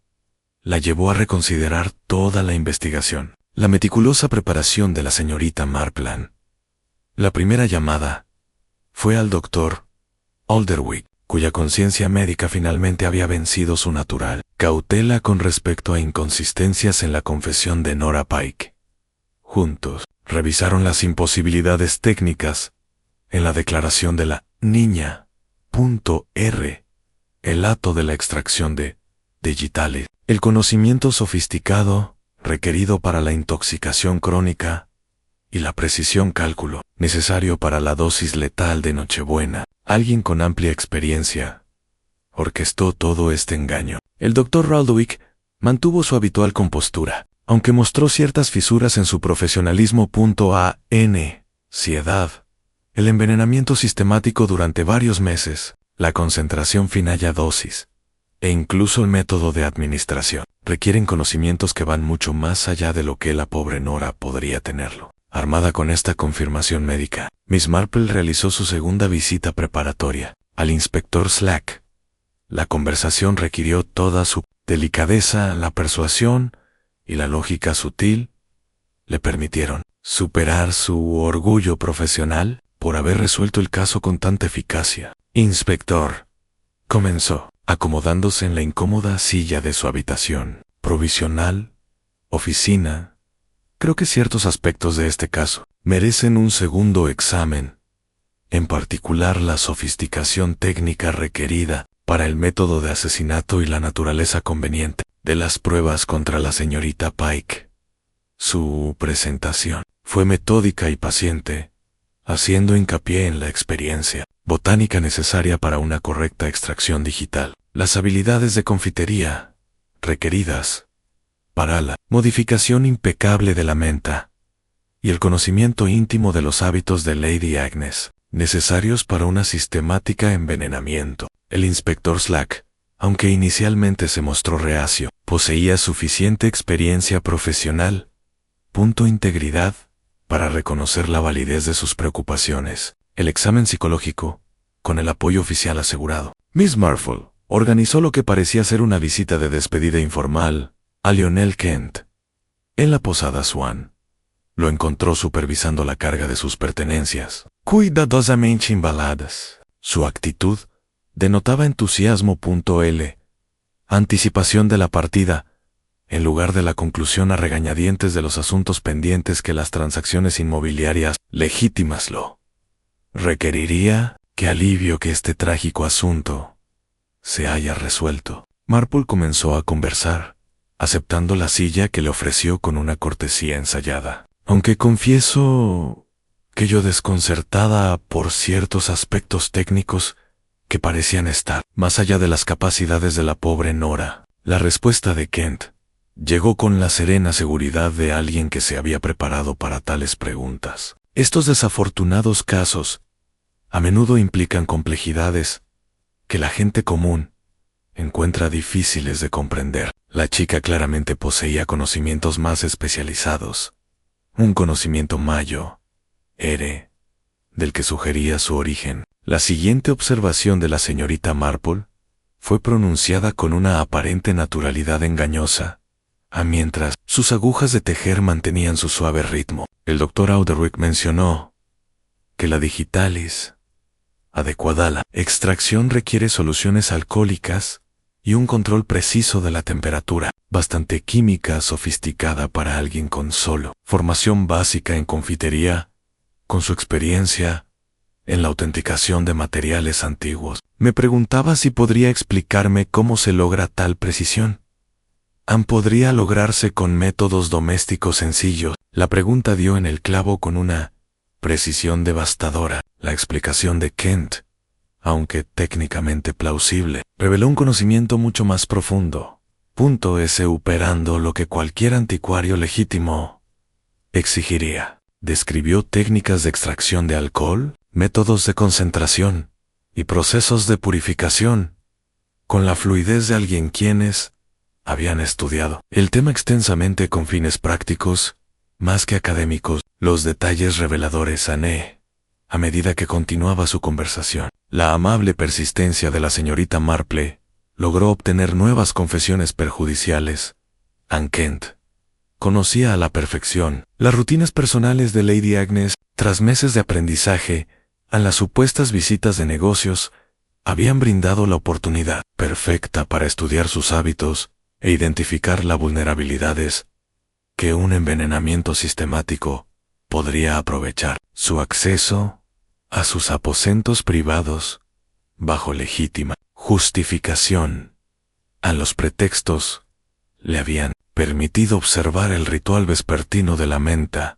la llevó a reconsiderar toda la investigación. La meticulosa preparación de la señorita Marplan. La primera llamada fue al doctor Alderwick, cuya conciencia médica finalmente había vencido su natural cautela con respecto a inconsistencias en la confesión de Nora Pike. Juntos, revisaron las imposibilidades técnicas en la declaración de la niña. R. El acto de la extracción de digitales. El conocimiento sofisticado requerido para la intoxicación crónica y la precisión cálculo necesario para la dosis letal de Nochebuena. Alguien con amplia experiencia orquestó todo este engaño. El doctor Raldwick mantuvo su habitual compostura, aunque mostró ciertas fisuras en su profesionalismo. Ansiedad, el envenenamiento sistemático durante varios meses, la concentración final a dosis, e incluso el método de administración, requieren conocimientos que van mucho más allá de lo que la pobre Nora podría tenerlo. Armada con esta confirmación médica, Miss Marple realizó su segunda visita preparatoria al inspector Slack. La conversación requirió toda su delicadeza, la persuasión y la lógica sutil le permitieron superar su orgullo profesional por haber resuelto el caso con tanta eficacia. Inspector, comenzó, acomodándose en la incómoda silla de su habitación provisional, oficina. Creo que ciertos aspectos de este caso merecen un segundo examen, en particular la sofisticación técnica requerida para el método de asesinato y la naturaleza conveniente de las pruebas contra la señorita Pike. Su presentación fue metódica y paciente, haciendo hincapié en la experiencia botánica necesaria para una correcta extracción digital, las habilidades de confitería requeridas para la modificación impecable de la menta y el conocimiento íntimo de los hábitos de Lady Agnes, necesarios para una sistemática envenenamiento. El inspector Slack, aunque inicialmente se mostró reacio, poseía suficiente experiencia profesional, integridad, para reconocer la validez de sus preocupaciones. El examen psicológico, con el apoyo oficial asegurado. Miss Marple organizó lo que parecía ser una visita de despedida informal a Lionel Kent. En la posada Swan, lo encontró supervisando la carga de sus pertenencias, cuidadosamente embaladas. Su actitud denotaba entusiasmo. Anticipación de la partida, en lugar de la conclusión a regañadientes de los asuntos pendientes que las transacciones inmobiliarias legítimas lo requeriría. Qué alivio que este trágico asunto se haya resuelto. Marple comenzó a conversar, aceptando la silla que le ofreció con una cortesía ensayada. Aunque confieso que yo desconcertada por ciertos aspectos técnicos que parecían estar más allá de las capacidades de la pobre Nora. La respuesta de Kent llegó con la serena seguridad de alguien que se había preparado para tales preguntas. Estos desafortunados casos a menudo implican complejidades que la gente común encuentra difíciles de comprender. La chica claramente poseía conocimientos más especializados, un conocimiento mayo, del que sugería su origen. La siguiente observación de la señorita Marple fue pronunciada con una aparente naturalidad engañosa, mientras sus agujas de tejer mantenían su suave ritmo. El doctor Auderwick mencionó que la digitalis adecuada a la extracción requiere soluciones alcohólicas y un control preciso de la temperatura, bastante química sofisticada para alguien con solo formación básica en confitería, con su experiencia en la autenticación de materiales antiguos. Me preguntaba si podría explicarme cómo se logra tal precisión. ¿Podría lograrse con métodos domésticos sencillos? La pregunta dio en el clavo con una precisión devastadora. La explicación de Kent, aunque técnicamente plausible, reveló un conocimiento mucho más profundo, superando lo que cualquier anticuario legítimo exigiría. Describió técnicas de extracción de alcohol, métodos de concentración y procesos de purificación, con la fluidez de alguien quienes habían estudiado el tema extensamente con fines prácticos, más que académicos. Los detalles reveladores a medida que continuaba su conversación. La amable persistencia de la señorita Marple logró obtener nuevas confesiones perjudiciales. Anne Kent conocía a la perfección las rutinas personales de Lady Agnes. Tras meses de aprendizaje, a las supuestas visitas de negocios, habían brindado la oportunidad perfecta para estudiar sus hábitos e identificar las vulnerabilidades que un envenenamiento sistemático podría aprovechar. Su acceso a sus aposentos privados, bajo legítima justificación, a los pretextos, le habían permitido observar el ritual vespertino de la menta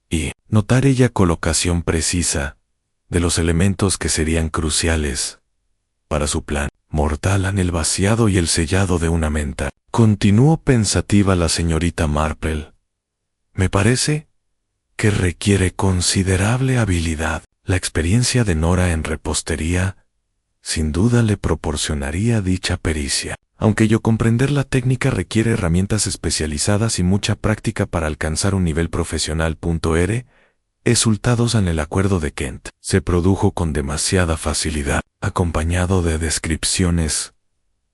y notar ella colocación precisa de los elementos que serían cruciales para su plan mortal en el vaciado y el sellado de una menta. Continuó pensativa la señorita Marple. Me parece que requiere considerable habilidad. La experiencia de Nora en repostería sin duda le proporcionaría dicha pericia. Aunque yo comprender la técnica requiere herramientas especializadas y mucha práctica para alcanzar un nivel profesional. Resultados en el acuerdo de Kent se produjo con demasiada facilidad, acompañado de descripciones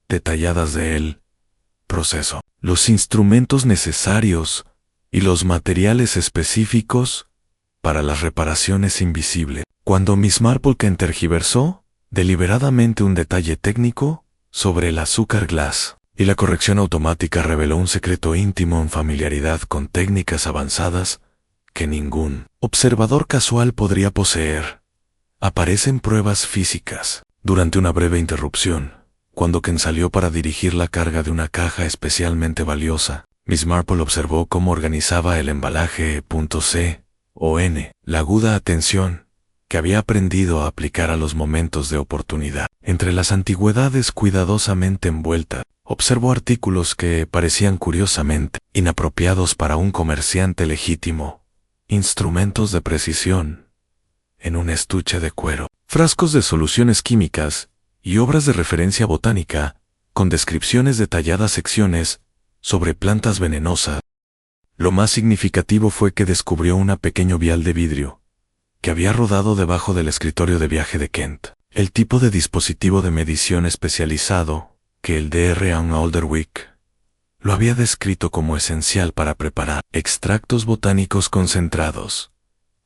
detalladas de él proceso, los instrumentos necesarios y los materiales específicos para las reparaciones invisibles. Cuando Miss Marple tergiversó deliberadamente un detalle técnico sobre el azúcar glass y la corrección automática reveló un secreto íntimo en familiaridad con técnicas avanzadas que ningún observador casual podría poseer. Aparecen pruebas físicas. Durante una breve interrupción, cuando Ken salió para dirigir la carga de una caja especialmente valiosa, Miss Marple observó cómo organizaba el embalaje C-O-N, la aguda atención que había aprendido a aplicar a los momentos de oportunidad. Entre las antigüedades cuidadosamente envueltas, observó artículos que parecían curiosamente inapropiados para un comerciante legítimo, instrumentos de precisión en un estuche de cuero, frascos de soluciones químicas y obras de referencia botánica con descripciones detalladas secciones sobre plantas venenosas. Lo más significativo fue que descubrió una pequeño vial de vidrio que había rodado debajo del escritorio de viaje de Kent. El tipo de dispositivo de medición especializado que el Dr. Alderwick lo había descrito como esencial para preparar extractos botánicos concentrados.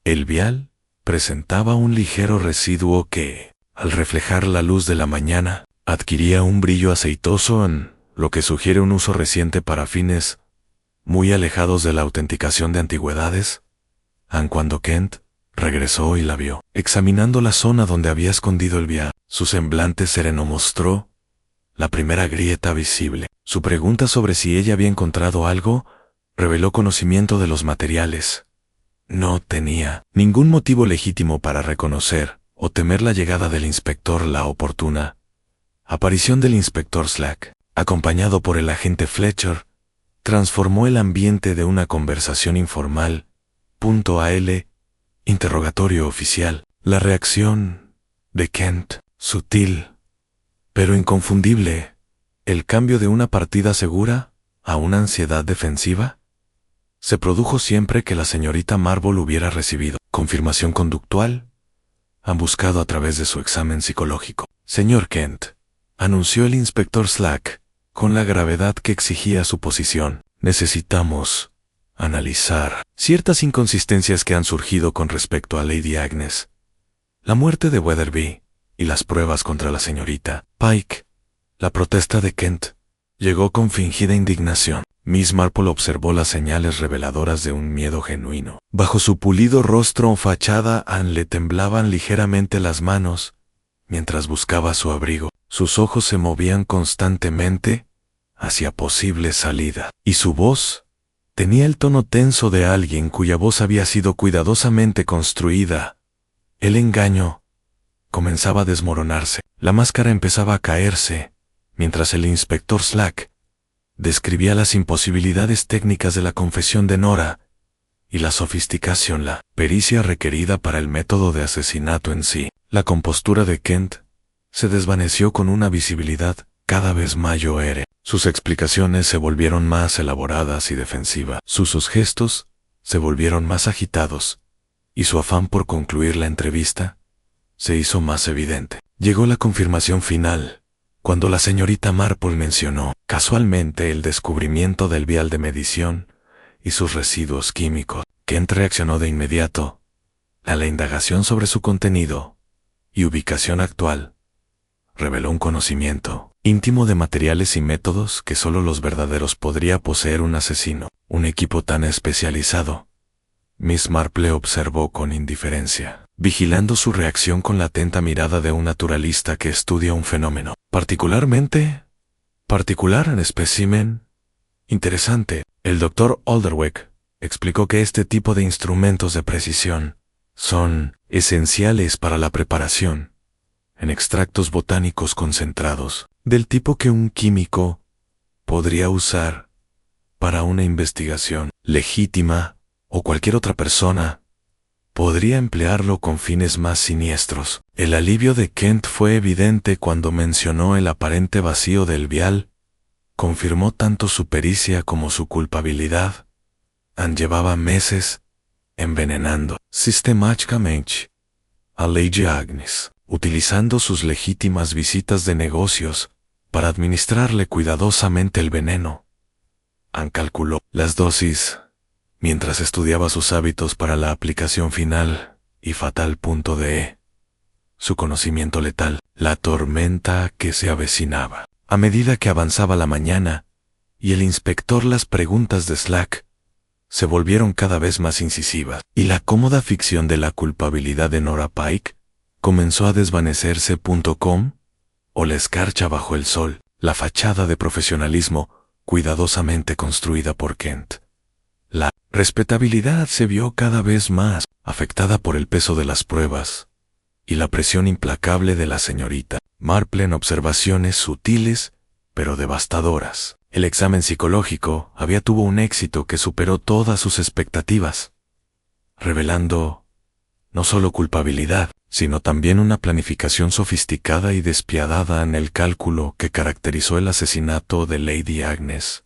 El vial presentaba un ligero residuo que, al reflejar la luz de la mañana, adquiría un brillo aceitoso, lo que sugiere un uso reciente para fines muy alejados de la autenticación de antigüedades. Cuando Kent regresó y la vio, examinando la zona donde había escondido el vial, su semblante sereno mostró la primera grieta visible. Su pregunta sobre si ella había encontrado algo reveló conocimiento de los materiales. No tenía ningún motivo legítimo para reconocer o temer la llegada del inspector. La oportuna aparición del inspector Slack, acompañado por el agente Fletcher, transformó el ambiente de una conversación informal. Interrogatorio oficial. La reacción de Kent, sutil, pero inconfundible, el cambio de una partida segura a una ansiedad defensiva, se produjo siempre que la señorita Marble hubiera recibido confirmación conductual, han buscado a través de su examen psicológico. Señor Kent, anunció el inspector Slack, con la gravedad que exigía su posición. Necesitamos analizar ciertas inconsistencias que han surgido con respecto a Lady Agnes, la muerte de Weatherby y las pruebas contra la señorita Pike. La protesta de Kent llegó con fingida indignación. Miss Marple observó las señales reveladoras de un miedo genuino. Bajo su pulido rostro o fachada le temblaban ligeramente las manos mientras buscaba su abrigo. Sus ojos se movían constantemente hacia posible salida, y su voz tenía el tono tenso de alguien cuya voz había sido cuidadosamente construida. El engaño comenzaba a desmoronarse. La máscara empezaba a caerse, mientras el inspector Slack describía las imposibilidades técnicas de la confesión de Nora y la sofisticación, la pericia requerida para el método de asesinato en sí. La compostura de Kent se desvaneció con una visibilidad cada vez mayor. Sus explicaciones se volvieron más elaboradas y defensivas. Sus gestos se volvieron más agitados, y su afán por concluir la entrevista se hizo más evidente. Llegó la confirmación final, cuando la señorita Marple mencionó casualmente el descubrimiento del vial de medición y sus residuos químicos. Kent reaccionó de inmediato a la indagación sobre su contenido y ubicación actual. Reveló un conocimiento íntimo de materiales y métodos que solo los verdaderos podría poseer un asesino. Un equipo tan especializado. Miss Marple observó con indiferencia, vigilando su reacción con la atenta mirada de un naturalista que estudia un fenómeno particular en espécimen interesante. El Dr. Alderwick explicó que este tipo de instrumentos de precisión son esenciales para la preparación en extractos botánicos concentrados, del tipo que un químico podría usar para una investigación legítima, o cualquier otra persona podría emplearlo con fines más siniestros. El alivio de Kent fue evidente cuando mencionó el aparente vacío del vial. Confirmó tanto su pericia como su culpabilidad. Llevaba meses envenenando sistemáticamente a Lady Agnes, utilizando sus legítimas visitas de negocios para administrarle cuidadosamente el veneno. Calculó las dosis mientras estudiaba sus hábitos para la aplicación final y fatal punto de su conocimiento letal, la tormenta que se avecinaba. A medida que avanzaba la mañana y el inspector, las preguntas de Slack se volvieron cada vez más incisivas, y la cómoda ficción de la culpabilidad de Nora Pike comenzó a desvanecerse. O la escarcha bajo el sol, la fachada de profesionalismo cuidadosamente construida por Kent. La respetabilidad se vio cada vez más afectada por el peso de las pruebas y la presión implacable de la señorita Marple en observaciones sutiles pero devastadoras. El examen psicológico tuvo un éxito que superó todas sus expectativas, revelando no solo culpabilidad, sino también una planificación sofisticada y despiadada en el cálculo que caracterizó el asesinato de Lady Agnes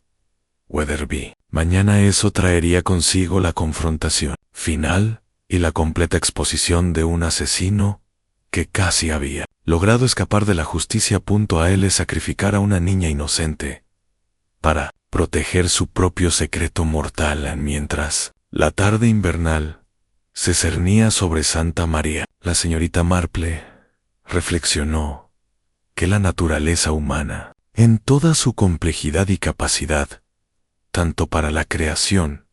Weatherby. Mañana eso traería consigo la confrontación final y la completa exposición de un asesino que casi había logrado escapar de la justicia. A él sacrificar a una niña inocente para proteger su propio secreto mortal, mientras la tarde invernal se cernía sobre Santa María. La señorita Marple reflexionó que la naturaleza humana, en toda su complejidad y capacidad, tanto para la creación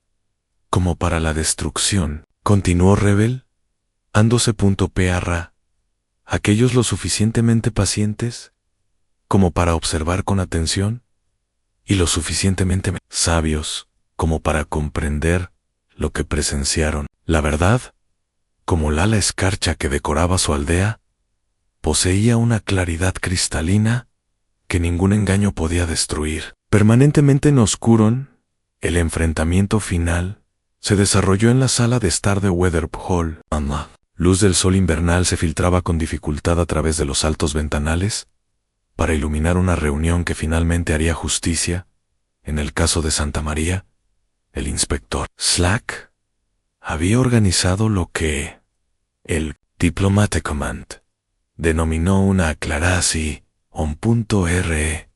como para la destrucción, continuó revelándose. Aquellos lo suficientemente pacientes como para observar con atención y lo suficientemente sabios como para comprender lo que presenciaron. La verdad, como la escarcha que decoraba su aldea, poseía una claridad cristalina que ningún engaño podía destruir. Permanentemente en oscuro, el enfrentamiento final se desarrolló en la sala de estar de Weatherby Hall. Luz del sol invernal se filtraba con dificultad a través de los altos ventanales para iluminar una reunión que finalmente haría justicia. En el caso de Santa María, el inspector Slack había organizado lo que el Diplomatic Command denominó una aclarasi on.re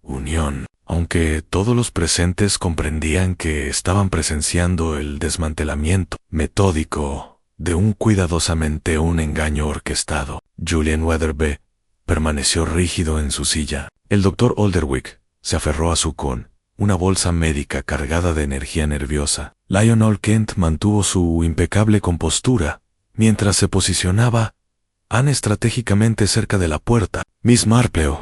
unión, aunque todos los presentes comprendían que estaban presenciando el desmantelamiento metódico de un cuidadosamente un engaño orquestado. Julian Weatherby permaneció rígido en su silla. El doctor Alderwick se aferró a su con una bolsa médica cargada de energía nerviosa. Lionel Kent mantuvo su impecable compostura mientras se posicionaba estratégicamente cerca de la puerta. Miss Marple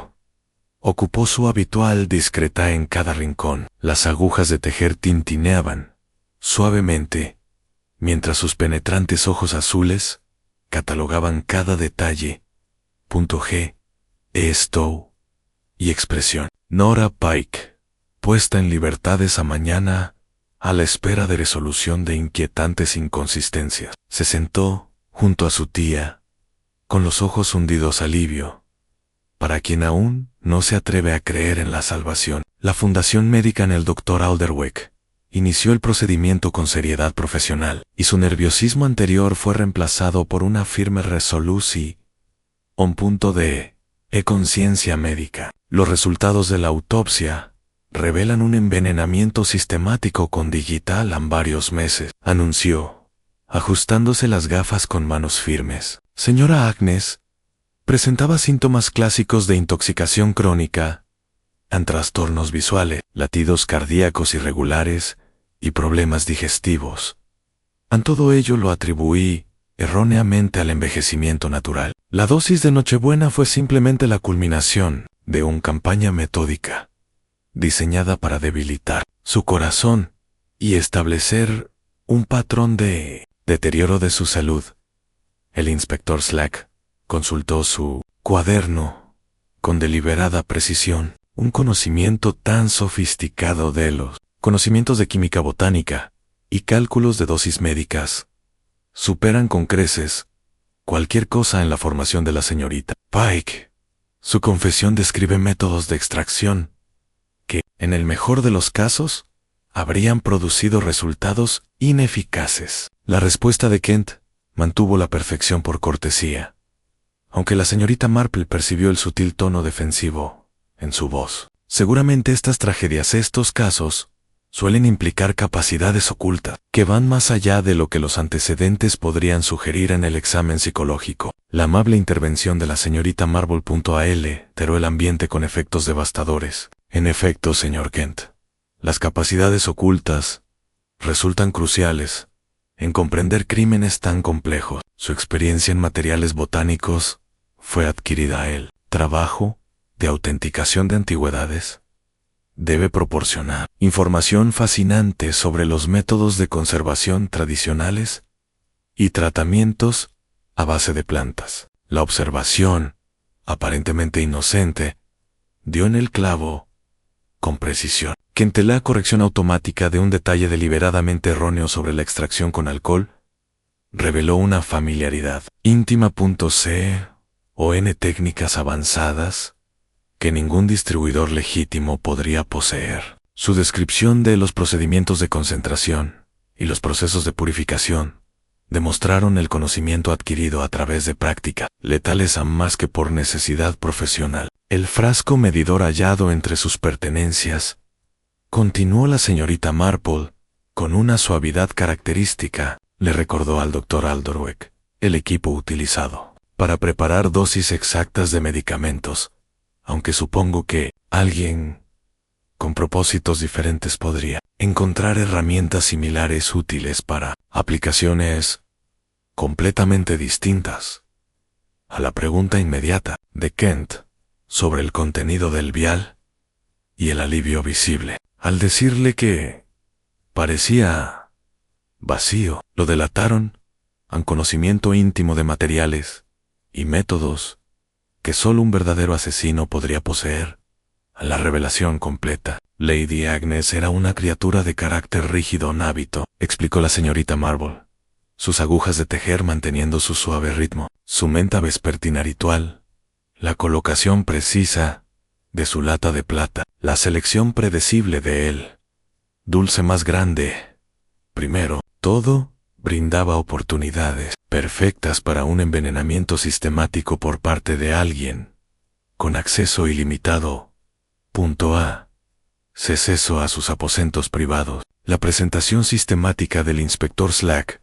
ocupó su habitual discreta en cada rincón. Las agujas de tejer tintineaban suavemente, mientras sus penetrantes ojos azules catalogaban cada detalle, punto G, esto y expresión. Nora Pike, puesta en libertad esa mañana, a la espera de resolución de inquietantes inconsistencias, se sentó junto a su tía, con los ojos hundidos alivio. Para quien aún no se atreve a creer en la salvación, la Fundación Médica en el Dr. Alderwick inició el procedimiento con seriedad profesional, y su nerviosismo anterior fue reemplazado por una firme resolución de conciencia médica. Los resultados de la autopsia revelan un envenenamiento sistemático con digital en varios meses, anunció, ajustándose las gafas con manos firmes. Señora Agnes presentaba síntomas clásicos de intoxicación crónica, trastornos visuales, latidos cardíacos irregulares y problemas digestivos. A todo ello lo atribuí erróneamente al envejecimiento natural. La dosis de Nochebuena fue simplemente la culminación de una campaña metódica diseñada para debilitar su corazón y establecer un patrón de deterioro de su salud. El inspector Slack consultó su cuaderno con deliberada precisión. Un conocimiento tan sofisticado de los conocimientos de química botánica y cálculos de dosis médicas superan con creces cualquier cosa en la formación de la señorita Pike. Su confesión describe métodos de extracción que, en el mejor de los casos, habrían producido resultados ineficaces. La respuesta de Kent mantuvo la perfección por cortesía, aunque la señorita Marple percibió el sutil tono defensivo en su voz. Seguramente estas tragedias, estos casos, suelen implicar capacidades ocultas que van más allá de lo que los antecedentes podrían sugerir en el examen psicológico. La amable intervención de la señorita Marple alteró el ambiente con efectos devastadores. En efecto, señor Kent, las capacidades ocultas resultan cruciales en comprender crímenes tan complejos. Su experiencia en materiales botánicos fue adquirida a él. Trabajo de autenticación de antigüedades debe proporcionar información fascinante sobre los métodos de conservación tradicionales y tratamientos a base de plantas. La observación, aparentemente inocente, dio en el clavo con precisión. Que ante la corrección automática de un detalle deliberadamente erróneo sobre la extracción con alcohol, reveló una familiaridad íntima. C o N técnicas avanzadas que ningún distribuidor legítimo podría poseer. Su descripción de los procedimientos de concentración y los procesos de purificación demostraron el conocimiento adquirido a través de práctica, letales a más que por necesidad profesional. El frasco medidor hallado entre sus pertenencias, continuó la señorita Marple, con una suavidad característica, le recordó al doctor Alderwick, el equipo utilizado para preparar dosis exactas de medicamentos, aunque supongo que alguien con propósitos diferentes podría encontrar herramientas similares útiles para aplicaciones completamente distintas. A la pregunta inmediata de Kent sobre el contenido del vial y el alivio visible, al decirle que parecía vacío, lo delataron a un conocimiento íntimo de materiales y métodos que solo un verdadero asesino podría poseer. A la revelación completa, Lady Agnes era una criatura de carácter rígido en hábito, explicó la señorita Marple. sus agujas de tejer manteniendo su suave ritmo, su menta vespertina ritual, la colocación precisa de su lata de plata, la selección predecible de él, dulce más grande. Primero, todo brindaba oportunidades perfectas para un envenenamiento sistemático por parte de alguien, con acceso ilimitado. Acceso a sus aposentos privados. La presentación sistemática del inspector Slack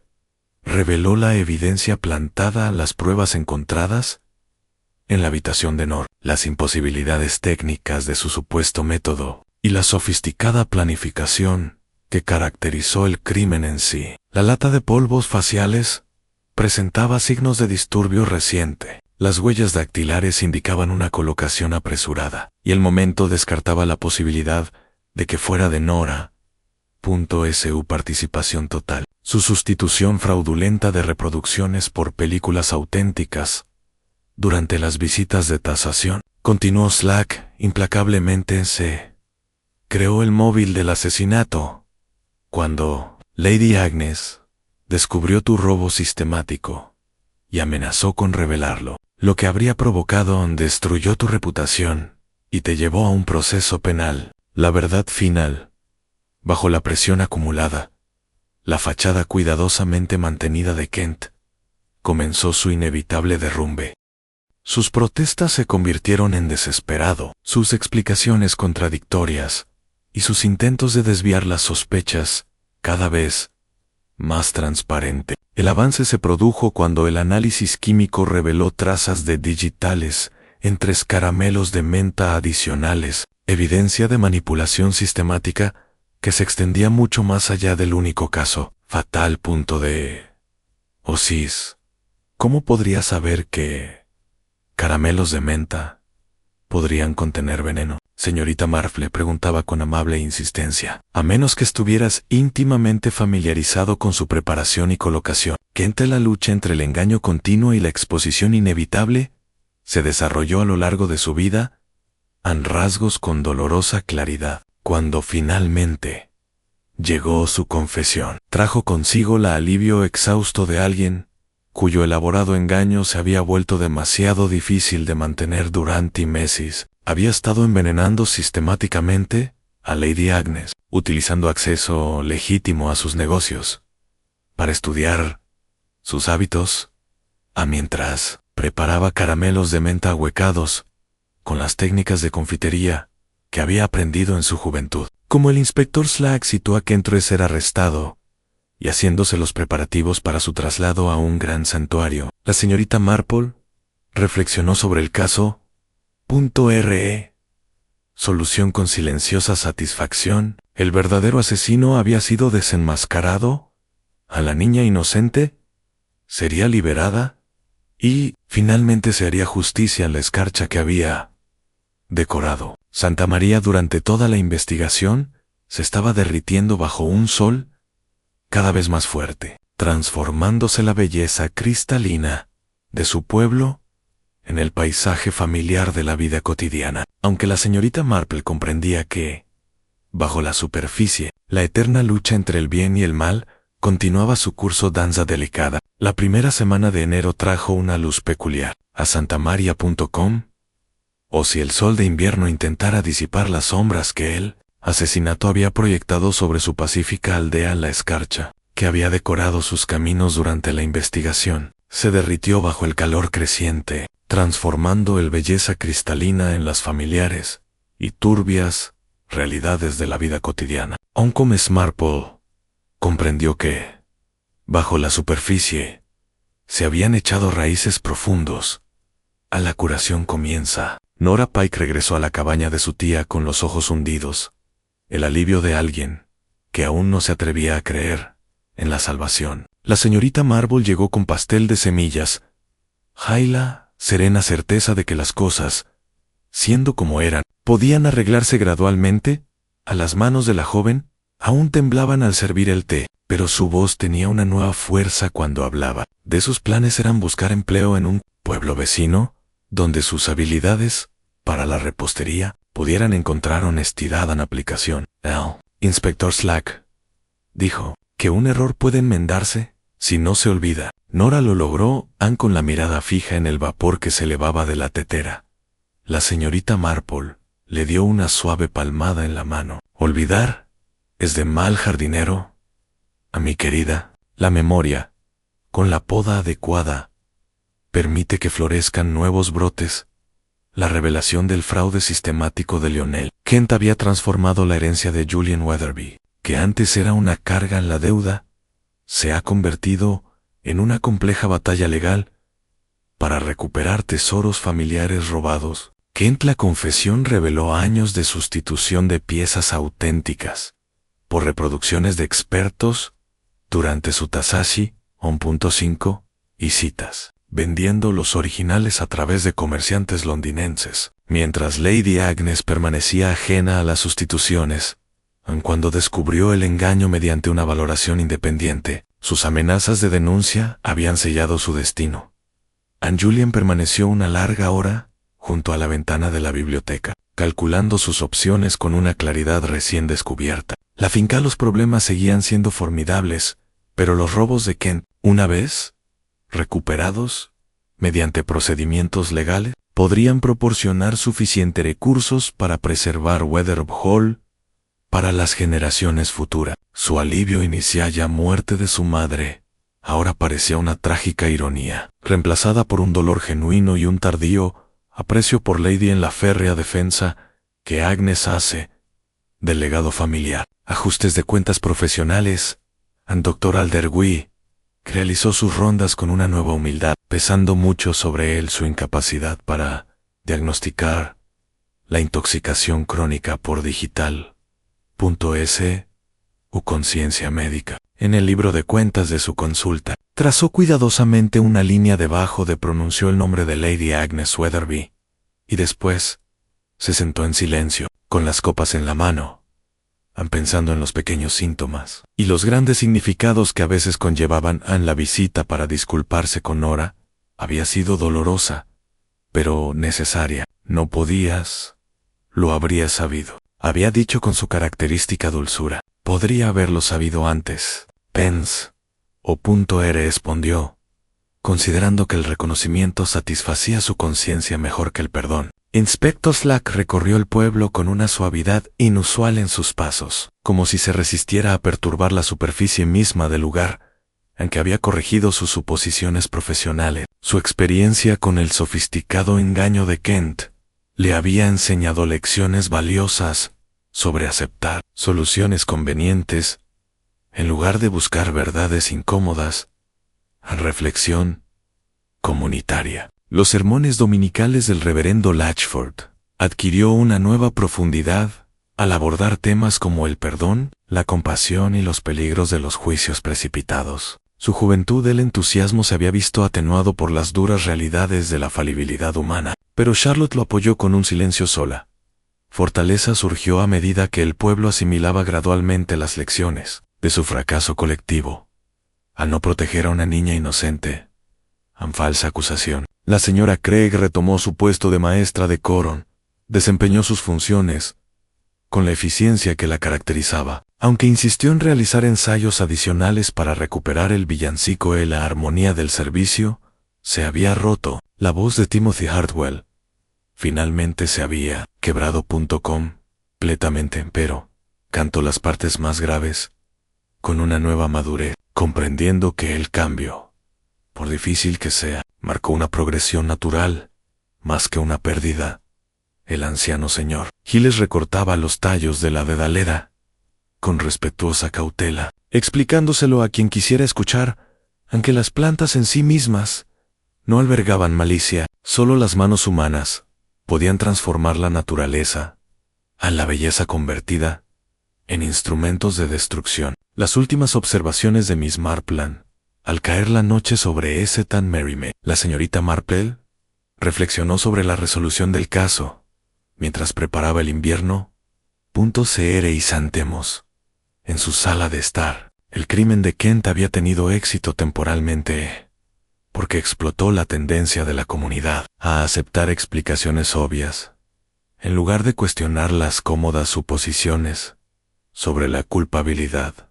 reveló la evidencia plantada a las pruebas encontradas en la habitación de Nor, las imposibilidades técnicas de su supuesto método y la sofisticada planificación que caracterizó el crimen en sí. La lata de polvos faciales presentaba signos de disturbio reciente. Las huellas dactilares indicaban una colocación apresurada, y el momento descartaba la posibilidad de que fuera de Nora. Su participación total. Su sustitución fraudulenta de reproducciones por películas auténticas durante las visitas de tasación. Continuó Slack implacablemente. Se creó el móvil del asesinato cuando Lady Agnes descubrió tu robo sistemático y amenazó con revelarlo, lo que habría provocado destruyó tu reputación y te llevó a un proceso penal. La verdad final. Bajo la presión acumulada, la fachada cuidadosamente mantenida de Kent comenzó su inevitable derrumbe. Sus protestas se convirtieron en desesperado, sus explicaciones contradictorias y sus intentos de desviar las sospechas cada vez más transparente. El avance se produjo cuando el análisis químico reveló trazas de digitales en 3 caramelos de menta adicionales, evidencia de manipulación sistemática que se extendía mucho más allá del único caso fatal. Osis, ¿cómo podría saber que caramelos de menta podrían contener veneno? Señorita Marple preguntaba con amable insistencia. A menos que estuvieras íntimamente familiarizado con su preparación y colocación. Kent, la lucha entre el engaño continuo y la exposición inevitable se desarrolló a lo largo de su vida en rasgos con dolorosa claridad. Cuando finalmente llegó su confesión, trajo consigo el alivio exhausto de alguien cuyo elaborado engaño se había vuelto demasiado difícil de mantener durante meses. Había estado envenenando sistemáticamente a Lady Agnes, utilizando acceso legítimo a sus negocios para estudiar sus hábitos, mientras preparaba caramelos de menta ahuecados con las técnicas de confitería que había aprendido en su juventud. Como el inspector Slack citó a Kent tras ser arrestado y haciéndose los preparativos para su traslado a un gran santuario, la señorita Marple reflexionó sobre el caso. Solución con silenciosa satisfacción. El verdadero asesino había sido desenmascarado. A la niña inocente sería liberada y finalmente se haría justicia en la escarcha que había decorado. Santa María durante toda la investigación se estaba derritiendo bajo un sol cada vez más fuerte, transformándose la belleza cristalina de su pueblo en el paisaje familiar de la vida cotidiana. Aunque la señorita Marple comprendía que, bajo la superficie, la eterna lucha entre el bien y el mal continuaba su curso danza delicada, la primera semana de enero trajo una luz peculiar a santamaria.com. O si el sol de invierno intentara disipar las sombras que el asesinato había proyectado sobre su pacífica aldea en la escarcha, que había decorado sus caminos durante la investigación, se derritió bajo el calor creciente, transformando el belleza cristalina en las familiares y turbias realidades de la vida cotidiana. Aunque Miss Marple comprendió que, bajo la superficie, se habían echado raíces profundos. A la curación comienza. Nora Pike regresó a la cabaña de su tía con los ojos hundidos, el alivio de alguien que aún no se atrevía a creer en la salvación. La señorita Marble llegó con pastel de semillas. La serena certeza de que las cosas, siendo como eran, podían arreglarse gradualmente. A las manos de la joven aún temblaban al servir el té, pero su voz tenía una nueva fuerza cuando hablaba. De sus planes eran buscar empleo en un pueblo vecino, donde sus habilidades para la repostería pudieran encontrar honestidad en aplicación. El inspector Slack dijo que un error puede enmendarse Si no se olvida, Nora lo logró, Anne con la mirada fija en el vapor que se elevaba de la tetera. La señorita Marple le dio una suave palmada en la mano. Olvidar es de mal jardinero. A mi querida, la memoria, con la poda adecuada, permite que florezcan nuevos brotes. La revelación del fraude sistemático de Lionel Kent había transformado la herencia de Julian Weatherby, que antes era una carga en la deuda, se ha convertido en una compleja batalla legal para recuperar tesoros familiares robados. Kent, la confesión reveló años de sustitución de piezas auténticas por reproducciones de expertos durante su Tasashi 1.5 y citas, vendiendo los originales a través de comerciantes londinenses, mientras Lady Agnes permanecía ajena a las sustituciones. Aun cuando descubrió el engaño mediante una valoración independiente, sus amenazas de denuncia habían sellado su destino. Anne Julian permaneció una larga hora junto a la ventana de la biblioteca, calculando sus opciones con una claridad recién descubierta. La finca, los problemas seguían siendo formidables, pero los robos de Kent, una vez recuperados mediante procedimientos legales, podrían proporcionar suficientes recursos para preservar Weatherby Hall para las generaciones futuras. Su alivio inicial, ya muerte de su madre, ahora parecía una trágica ironía, reemplazada por un dolor genuino y un tardío aprecio por Lady en la férrea defensa que Agnes hace del legado familiar. Ajustes de cuentas profesionales. Dr. Alderwy realizó sus rondas con una nueva humildad, pesando mucho sobre él su incapacidad para diagnosticar la intoxicación crónica por digital.s u conciencia médica. En el libro de cuentas de su consulta, trazó cuidadosamente una línea debajo de pronunció el nombre de Lady Agnes Weatherby, y después se sentó en silencio, con las copas en la mano, pensando en los pequeños síntomas y los grandes significados que a veces conllevaban en la visita para disculparse con Nora. Había sido dolorosa, pero necesaria. No podías, lo habrías sabido, había dicho con su característica dulzura. Podría haberlo sabido antes. Pence. R respondió, considerando que el reconocimiento satisfacía su conciencia mejor que el perdón. Inspector Slack recorrió el pueblo con una suavidad inusual en sus pasos, como si se resistiera a perturbar la superficie misma del lugar en que había corregido sus suposiciones profesionales. Su experiencia con el sofisticado engaño de Kent le había enseñado lecciones valiosas sobre aceptar soluciones convenientes en lugar de buscar verdades incómodas. Reflexión comunitaria. Los sermones dominicales del reverendo Latchford adquirió una nueva profundidad al abordar temas como el perdón, la compasión y los peligros de los juicios precipitados. Su juventud, el entusiasmo se había visto atenuado por las duras realidades de la falibilidad humana, pero Charlotte lo apoyó con un silencio sola. Fortaleza surgió a medida que el pueblo asimilaba gradualmente las lecciones de su fracaso colectivo, al no proteger a una niña inocente, falsa acusación. La señora Craig retomó su puesto de maestra de coro, desempeñó sus funciones con la eficiencia que la caracterizaba, aunque insistió en realizar ensayos adicionales para recuperar el villancico y la armonía del servicio. Se había roto. La voz de Timothy Hartwell finalmente se había quebrado. Completamente, pero cantó las partes más graves con una nueva madurez, comprendiendo que el cambio, por difícil que sea, marcó una progresión natural, más que una pérdida. El anciano señor Giles recortaba los tallos de la dedalera con respetuosa cautela, explicándoselo a quien quisiera escuchar, aunque las plantas en sí mismas no albergaban malicia. Solo las manos humanas podían transformar la naturaleza, a la belleza convertida en instrumentos de destrucción. Las últimas observaciones de Miss Marple, al caer la noche sobre ese tan Merryme. La señorita Marple reflexionó sobre la resolución del caso mientras preparaba el invierno. Cr y Santemos. En su sala de estar, el crimen de Kent había tenido éxito temporalmente, porque explotó la tendencia de la comunidad a aceptar explicaciones obvias, en lugar de cuestionar las cómodas suposiciones sobre la culpabilidad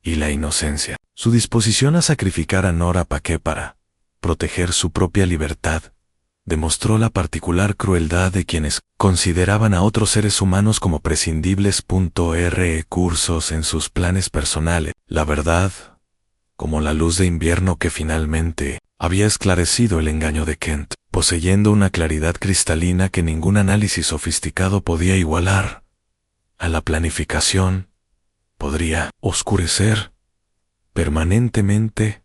y la inocencia. Su disposición a sacrificar a Nora Paqué para proteger su propia libertad demostró la particular crueldad de quienes consideraban a otros seres humanos como prescindibles. Recursos en sus planes personales. La verdad, como la luz de invierno que finalmente había esclarecido el engaño de Kent, poseyendo una claridad cristalina que ningún análisis sofisticado podía igualar. A la planificación podría oscurecer permanentemente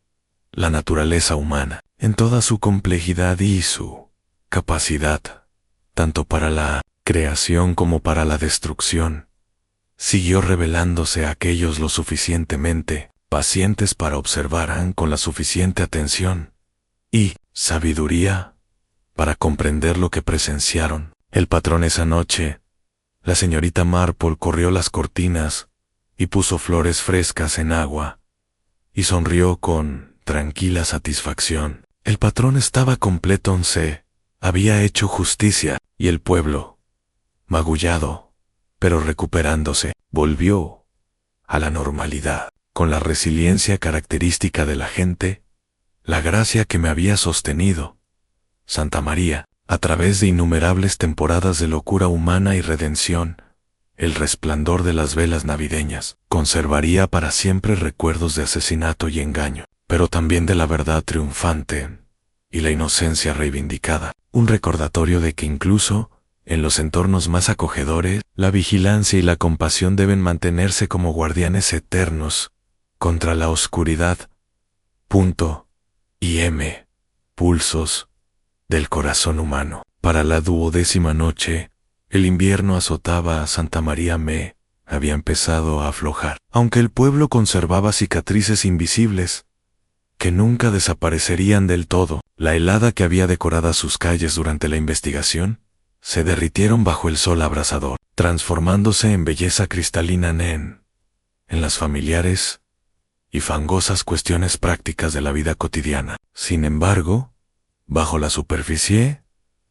la naturaleza humana en toda su complejidad y su capacidad, tanto para la creación como para la destrucción. Siguió revelándose a aquellos lo suficientemente pacientes para observar con la suficiente atención y sabiduría para comprender lo que presenciaron. El patrón esa noche, la señorita Marple corrió las cortinas y puso flores frescas en agua y sonrió con tranquila satisfacción. El patrón estaba completo, había hecho justicia, y el pueblo, magullado, pero recuperándose, volvió a la normalidad, con la resiliencia característica de la gente, la gracia que me había sostenido. Santa María, a través de innumerables temporadas de locura humana y redención, el resplandor de las velas navideñas, conservaría para siempre recuerdos de asesinato y engaño, pero también de la verdad triunfante y la inocencia reivindicada, un recordatorio de que incluso en los entornos más acogedores, la vigilancia y la compasión deben mantenerse como guardianes eternos contra la oscuridad. Pulsos del corazón humano. Para la 12ª noche, el invierno azotaba a Santa María. Había empezado a aflojar, aunque el pueblo conservaba cicatrices invisibles que nunca desaparecerían del todo. La helada que había decorado sus calles durante la investigación se derritieron bajo el sol abrasador, transformándose en belleza cristalina en las familiares y fangosas cuestiones prácticas de la vida cotidiana. Sin embargo, bajo la superficie,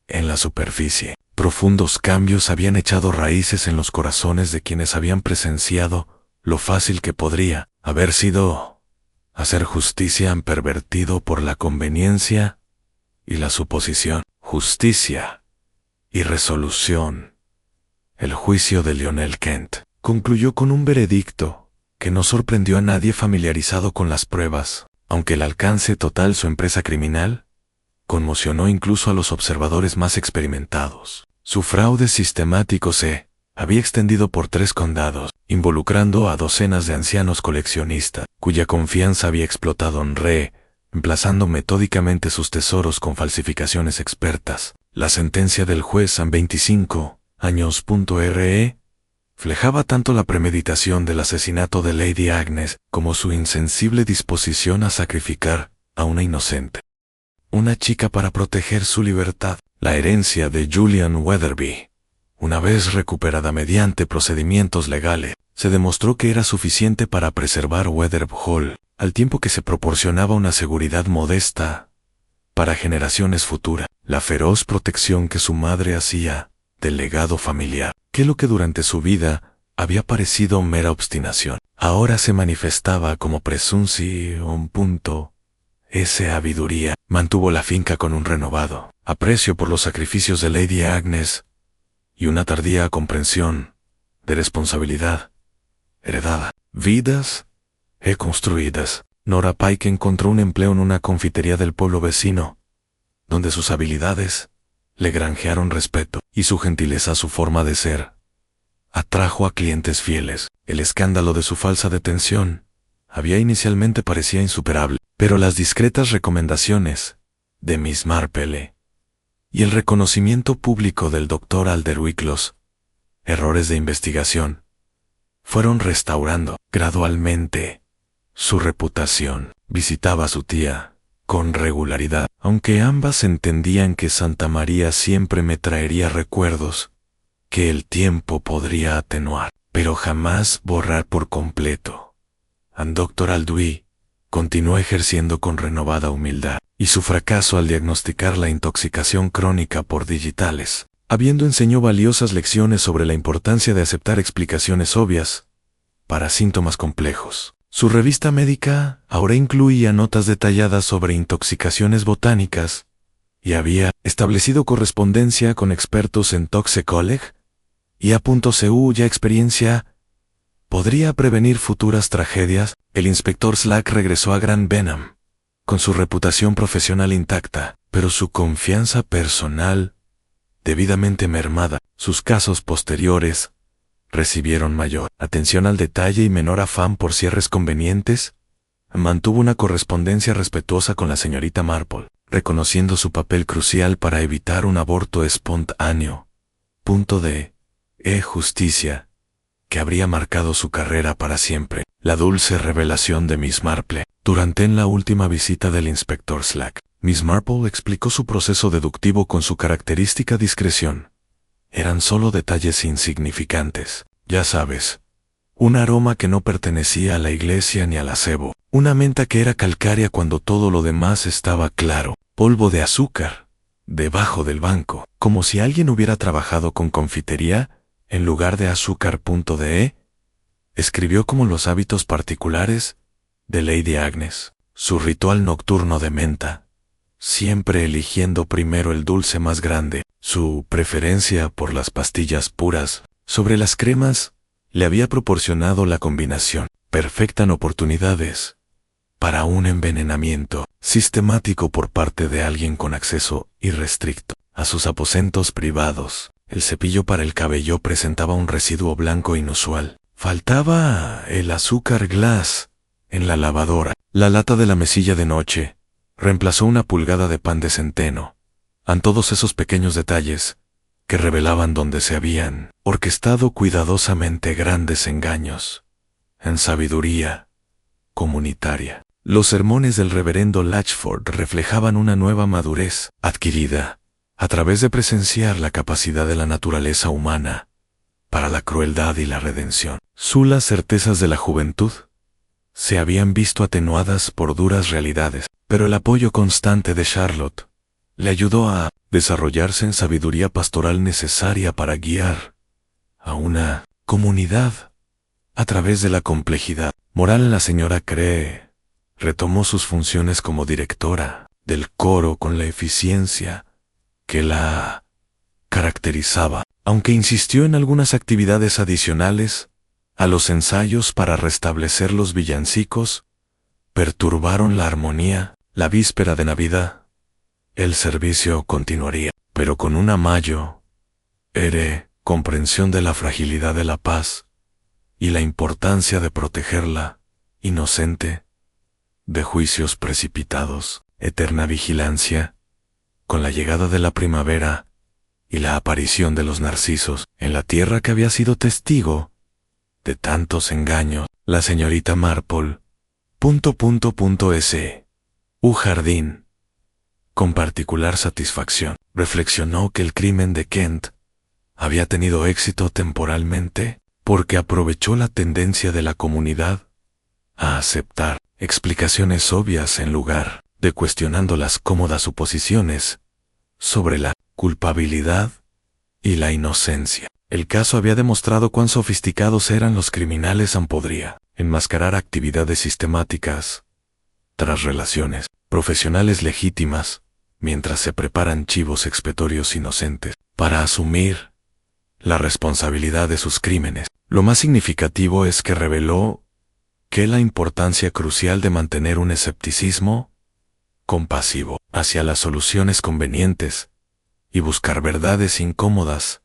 en la superficie, profundos cambios habían echado raíces en los corazones de quienes habían presenciado lo fácil que podría haber sido hacer justicia pervertido por la conveniencia y la suposición. Justicia y resolución. El juicio de Lionel Kent concluyó con un veredicto que no sorprendió a nadie familiarizado con las pruebas, aunque el alcance total de su empresa criminal conmocionó incluso a los observadores más experimentados. Su fraude sistemático se había extendido por 3 condados, involucrando a docenas de ancianos coleccionistas, cuya confianza había explotado reemplazando metódicamente sus tesoros con falsificaciones expertas. La sentencia del juez a 25 años. Reflejaba tanto la premeditación del asesinato de Lady Agnes como su insensible disposición a sacrificar a una inocente, una chica, para proteger su libertad. La herencia de Julian Weatherby, una vez recuperada mediante procedimientos legales, se demostró que era suficiente para preservar Weatherby Hall, al tiempo que se proporcionaba una seguridad modesta para generaciones futuras. La feroz protección que su madre hacía del legado familiar, que lo que durante su vida había parecido mera obstinación, ahora se manifestaba como presunción. Sabiduría mantuvo la finca con un renovado aprecio por los sacrificios de Lady Agnes y una tardía comprensión de responsabilidad heredada. Vidas construidas. Nora Pike encontró un empleo en una confitería del pueblo vecino, donde sus habilidades le granjearon respeto y su gentileza, su forma de ser, atrajo a clientes fieles. El escándalo de su falsa detención inicialmente parecía insuperable, pero las discretas recomendaciones de Miss Marple y el reconocimiento público del Dr. Alderwick, los errores de investigación, fueron restaurando gradualmente su reputación. Visitaba a su tía con regularidad, aunque ambas entendían que Santa María siempre me traería recuerdos que el tiempo podría atenuar, pero jamás borrar por completo. Dr. Alderwick continuó ejerciendo con renovada humildad, y su fracaso al diagnosticar la intoxicación crónica por digitales, habiendo enseñó valiosas lecciones sobre la importancia de aceptar explicaciones obvias para síntomas complejos. Su revista médica ahora incluía notas detalladas sobre intoxicaciones botánicas y había establecido correspondencia con expertos en toxicology y A.cu ya experiencia podría prevenir futuras tragedias. El inspector Slack regresó a Grand Benham con su reputación profesional intacta, pero su confianza personal debidamente mermada. Sus casos posteriores recibieron mayor atención al detalle y menor afán por cierres convenientes. Mantuvo una correspondencia respetuosa con la señorita Marple, reconociendo su papel crucial para evitar un aborto espontáneo. Punto de justicia que habría marcado su carrera para siempre. La dulce revelación de Miss Marple. Durante la última visita del inspector Slack, Miss Marple explicó su proceso deductivo con su característica discreción. Eran solo detalles insignificantes, ya sabes. Un aroma que no pertenecía a la iglesia ni al acebo. Una menta que era calcárea cuando todo lo demás estaba claro. Polvo de azúcar debajo del banco, como si alguien hubiera trabajado con confitería en lugar de azúcar. Escribió como los hábitos particulares de Lady Agnes, su ritual nocturno de menta, siempre eligiendo primero el dulce más grande. Su preferencia por las pastillas puras sobre las cremas le había proporcionado la combinación perfecta en oportunidades para un envenenamiento sistemático por parte de alguien con acceso irrestricto a sus aposentos privados. El cepillo para el cabello presentaba un residuo blanco inusual. Faltaba el azúcar glass en la lavadora. La lata de la mesilla de noche reemplazó una pulgada de pan de centeno. A todos esos pequeños detalles que revelaban dónde se habían orquestado cuidadosamente grandes engaños en sabiduría comunitaria. Los sermones del reverendo Latchford reflejaban una nueva madurez adquirida a través de presenciar la capacidad de la naturaleza humana para la crueldad y la redención. Las certezas de la juventud se habían visto atenuadas por duras realidades, pero el apoyo constante de Charlotte le ayudó a desarrollarse en sabiduría pastoral necesaria para guiar a una comunidad a través de la complejidad moral. La señora Cree retomó sus funciones como directora del coro con la eficiencia que la caracterizaba, aunque insistió en algunas actividades adicionales a los ensayos para restablecer los villancicos, perturbaron la armonía. La víspera de Navidad, el servicio continuaría, pero con una mayor comprensión de la fragilidad de la paz y la importancia de protegerla inocente de juicios precipitados. Eterna vigilancia. Con la llegada de la primavera y la aparición de los narcisos en la tierra que había sido testigo de tantos engaños, la señorita Marple. Jardín. Con particular satisfacción, reflexionó que el crimen de Kent había tenido éxito temporalmente porque aprovechó la tendencia de la comunidad a aceptar explicaciones obvias en lugar de cuestionando las cómodas suposiciones sobre la culpabilidad y la inocencia. El caso había demostrado cuán sofisticados eran los criminales. Podría enmascarar actividades sistemáticas tras relaciones profesionales legítimas, mientras se preparan chivos expiatorios inocentes para asumir la responsabilidad de sus crímenes. Lo más significativo es que reveló que la importancia crucial de mantener un escepticismo compasivo hacia las soluciones convenientes y buscar verdades incómodas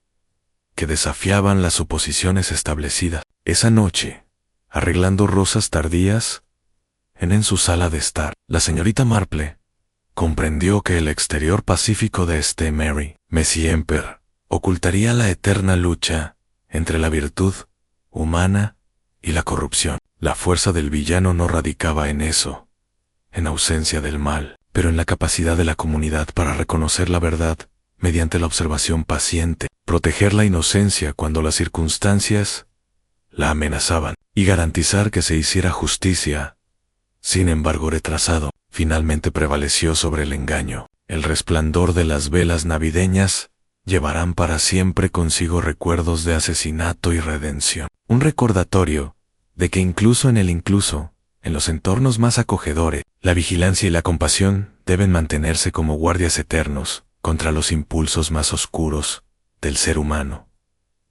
que desafiaban las suposiciones establecidas. Esa noche, arreglando rosas tardías en su sala de estar, la señorita Marple comprendió que el exterior pacífico de Mary Messiemper ocultaría la eterna lucha entre la virtud humana y la corrupción. La fuerza del villano no radicaba en eso, en ausencia del mal, pero en la capacidad de la comunidad para reconocer la verdad mediante la observación paciente, proteger la inocencia cuando las circunstancias la amenazaban y garantizar que se hiciera justicia. Sin embargo, retrasado, finalmente prevaleció sobre el engaño. El resplandor de las velas navideñas llevarán para siempre consigo recuerdos de asesinato y redención. Un recordatorio de que incluso en el incluso En los entornos más acogedores, la vigilancia y la compasión deben mantenerse como guardias eternos contra los impulsos más oscuros del ser humano.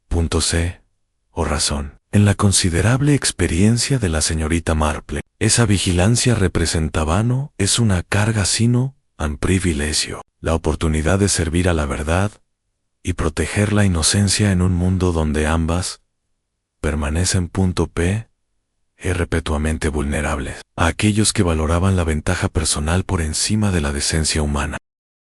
Punto C. O razón. En la considerable experiencia de la señorita Marple, esa vigilancia representaba no es una carga sino un privilegio, la oportunidad de servir a la verdad y proteger la inocencia en un mundo donde ambas permanecen perpetuamente vulnerables a aquellos que valoraban la ventaja personal por encima de la decencia humana.